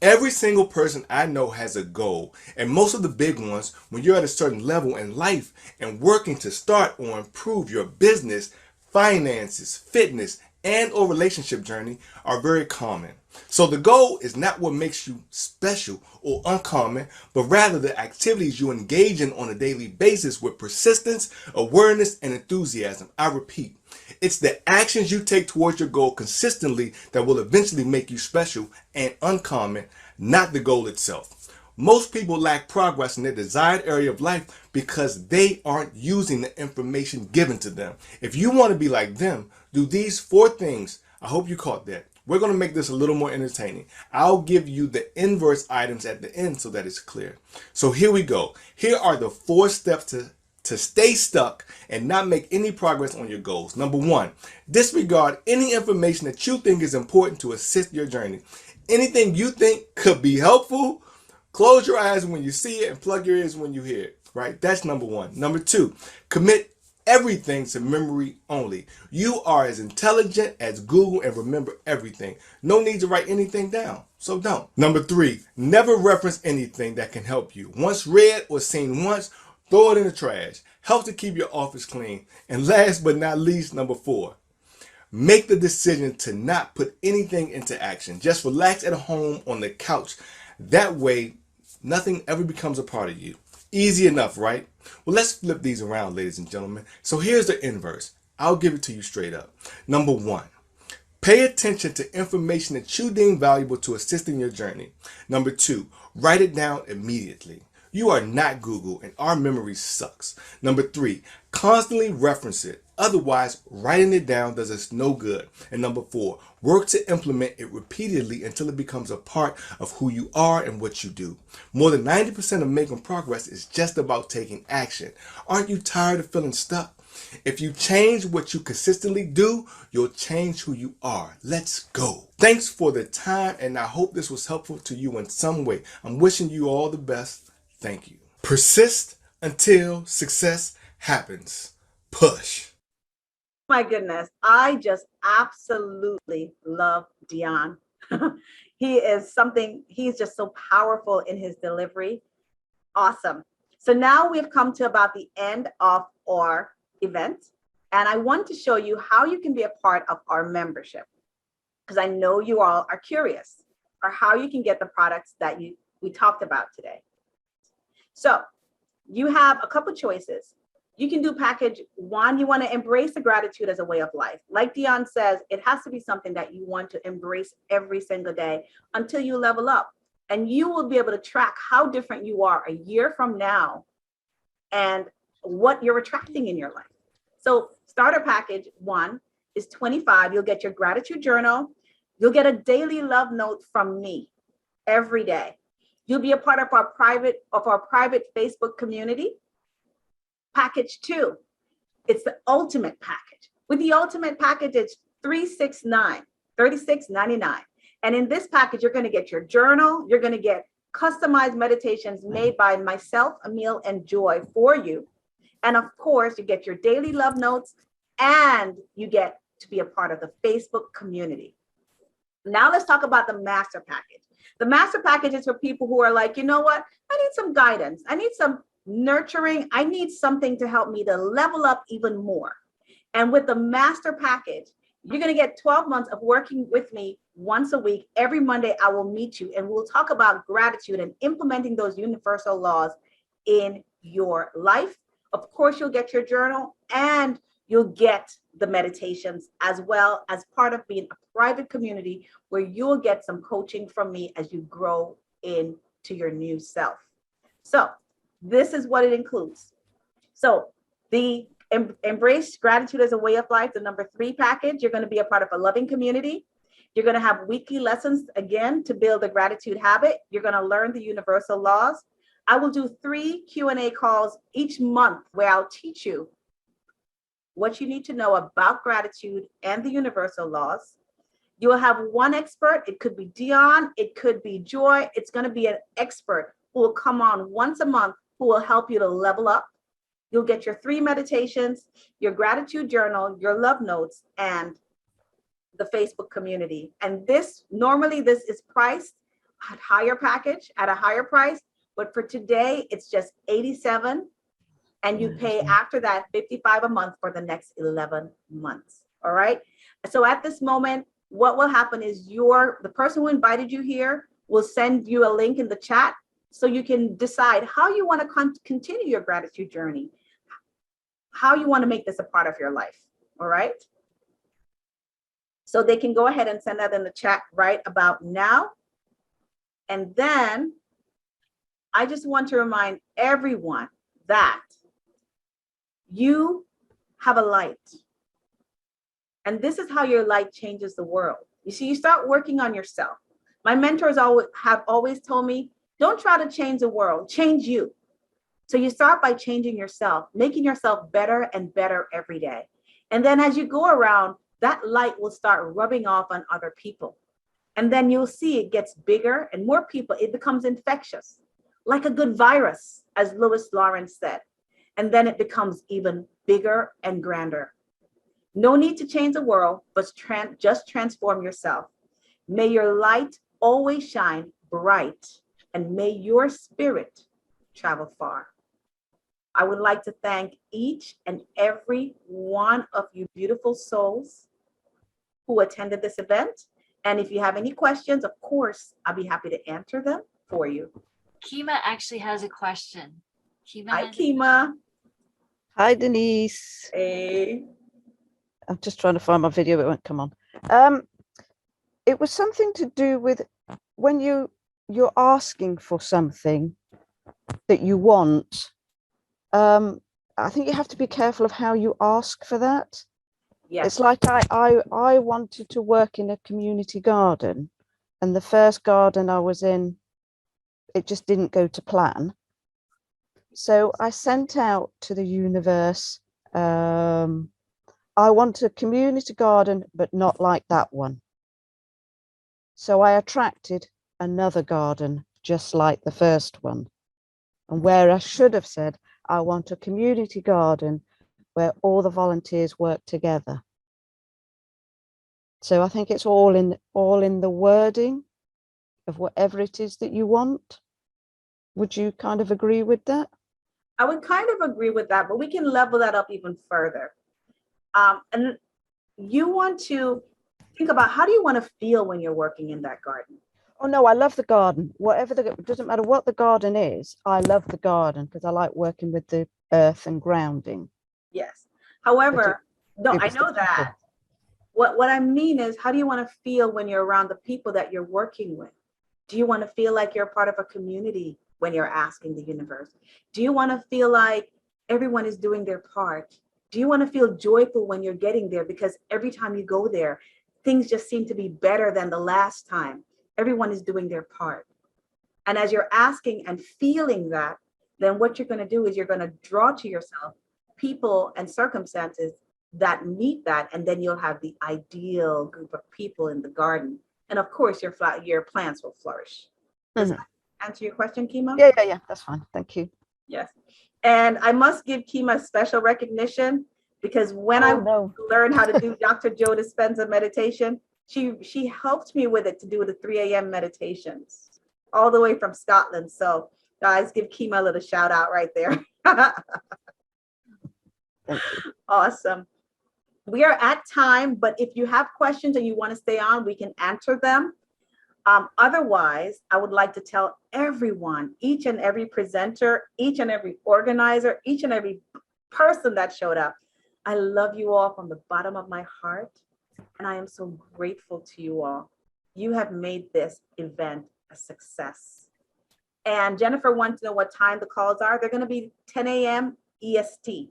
Speaker 15: Every single person I know has a goal, and most of the big ones, when you're at a certain level in life and working to start or improve your business, finances, fitness, and or relationship journey, are very common. So the goal is not what makes you special or uncommon, but rather the activities you engage in on a daily basis with persistence, awareness, and enthusiasm. I repeat, it's the actions you take towards your goal consistently that will eventually make you special and uncommon, not the goal itself. Most people lack progress in their desired area of life because they aren't using the information given to them. If you want to be like them, do these 4 things. I hope you caught that. We're going to make this a little more entertaining. I'll give you the inverse items at the end so that it's clear. So here we go. Here are the 4 steps to stay stuck and not make any progress on your goals. Number 1, disregard any information that you think is important to assist your journey. Anything you think could be helpful, close your eyes when you see it and plug your ears when you hear it, right? That's number 1. Number 2, commit everything to memory only. You are as intelligent as Google and remember everything. No need to write anything down, so don't. Number 3, never reference anything that can help you. Once read or seen once, throw it in the trash. Helps to keep your office clean. And last but not least, number 4, make the decision to not put anything into action. Just relax at home on the couch. That way, nothing ever becomes a part of you. Easy enough, right? Well, let's flip these around, ladies and gentlemen. So here's the inverse. I'll give it to you straight up. Number 1, pay attention to information that you deem valuable to assist in your journey. Number 2, write it down immediately. You are not Google and our memory sucks. Number 3, constantly reference it. Otherwise, writing it down does us no good. And number 4, work to implement it repeatedly until it becomes a part of who you are and what you do. More than 90% of making progress is just about taking action. Aren't you tired of feeling stuck? If you change what you consistently do, you'll change who you are. Let's go. Thanks for the time, and I hope this was helpful to you in some way. I'm wishing you all the best. Thank you. Persist until success happens. Push.
Speaker 1: My goodness, I just absolutely love Dion. He's just so powerful in his delivery. Awesome. So now we've come to about the end of our event, and I want to show you how you can be a part of our membership, because I know you all are curious, or how you can get the products that we talked about today. So you have a couple choices. You can do package 1. You want to embrace the gratitude as a way of life. Like Dion says, it has to be something that you want to embrace every single day until you level up. And you will be able to track how different you are a year from now and what you're attracting in your life. So starter package 1 is $25. You'll get your gratitude journal. You'll get a daily love note from me every day. You'll be a part of our private Facebook community. Package 2, it's the ultimate package. With the ultimate package, it's $36.99. And in this package, you're going to get your journal. You're going to get customized meditations made by myself, Emil, and Joy for you. And of course, you get your daily love notes, and you get to be a part of the Facebook community. Now let's talk about the master package. The master package is for people who are like, you know what? I need some guidance. I need some nurturing. I need something to help me to level up even more. And with the master package, you're going to get 12 months of working with me once a week. Every Monday, I will meet you and we'll talk about gratitude and implementing those universal laws in your life. Of course, you'll get your journal and you'll get the meditations, as well as part of being a private community where you'll get some coaching from me as you grow into your new self. So this is what it includes. So the Embrace Gratitude as a Way of Life, the number 3 package, you're going to be a part of a loving community. You're going to have weekly lessons, again, to build a gratitude habit. You're going to learn the universal laws. I will do 3 Q&A calls each month where I'll teach you what you need to know about gratitude and the universal laws. You will have one expert. It could be Dion, it could be Joy. It's going to be an expert who will come on once a month who will help you to level up. You'll get your 3 meditations, your gratitude journal, your love notes, and the Facebook community. And this is priced at a higher price, but for today, it's just $87. And you pay after that $55 a month for the next 11 months. All right. So at this moment, what will happen is the person who invited you here will send you a link in the chat so you can decide how you want to continue your gratitude journey, how you want to make this a part of your life. All right. So they can go ahead and send that in the chat right about now. And then I just want to remind everyone that you have a light. And this is how your light changes the world. You see, you start working on yourself. My mentors have always told me, don't try to change the world, change you. So you start by changing yourself, making yourself better and better every day. And then as you go around, that light will start rubbing off on other people. And then you'll see it gets bigger and more people, it becomes infectious, like a good virus, as Lewis Lawrence said. And then it becomes even bigger and grander. No need to change the world, but just transform yourself. May your light always shine bright, and may your spirit travel far. I would like to thank each and every one of you beautiful souls who attended this event. And if you have any questions, of course, I'll be happy to answer them for you.
Speaker 2: Kima actually has a question.
Speaker 1: Hi, Kima.
Speaker 16: Hi, Denise.
Speaker 1: Hey.
Speaker 16: I'm just trying to find my video. It won't come on. It was something to do with when you're asking for something that you want. I think you have to be careful of how you ask for that.
Speaker 1: Yes.
Speaker 16: It's like I wanted to work in a community garden, and the first garden I was in, it just didn't go to plan. So I sent out to the universe, I want a community garden, but not like that one. So I attracted another garden just like the first one. And where I should have said, I want a community garden where all the volunteers work together. So I think it's all in the wording of whatever it is that you want. Would you kind of agree with that?
Speaker 1: I would kind of agree with that, but we can level that up even further. And you want to think about, how do you want to feel when you're working in that garden?
Speaker 16: Oh no, I love the garden. It doesn't matter what the garden is. I love the garden because I like working with the earth and grounding.
Speaker 1: Yes. However, no, I know that. What I mean is, how do you want to feel when you're around the people that you're working with? Do you want to feel like you're part of a community when you're asking the universe? Do you want to feel like everyone is doing their part? Do you want to feel joyful when you're getting there? Because every time you go there, things just seem to be better than the last time. Everyone is doing their part. And as you're asking and feeling that, then what you're going to do is you're going to draw to yourself people and circumstances that meet that. And then you'll have the ideal group of people in the garden. And of course, your plants will flourish. Does that answer your question, Kima?
Speaker 16: Yeah, that's fine. Thank you.
Speaker 1: Yes. And I must give Kima special recognition, because when I learned how to do Dr. Joe Dispenza meditation, she helped me with it, to do the 3 a.m. meditations all the way from Scotland. So guys, give Kima a little shout out right there. Awesome. We are at time, but if you have questions and you want to stay on, we can answer them. Otherwise, I would like to tell everyone, each and every presenter, each and every organizer, each and every person that showed up, I love you all from the bottom of my heart. And I am so grateful to you all. You have made this event a success. And Jennifer wants to know what time the calls are. They're going to be 10 a.m. EST.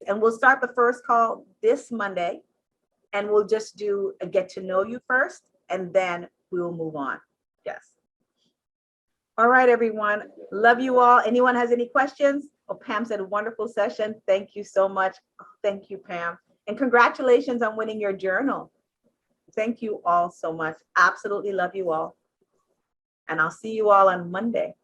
Speaker 1: And we'll start the first call this Monday. And we'll just do a get to know you first, and then we will move on. Yes. All right, everyone. Love you all. Anyone has any questions? Oh, Pam said a wonderful session. Thank you so much. Oh, thank you, Pam. And congratulations on winning your journal. Thank you all so much. Absolutely love you all. And I'll see you all on Monday.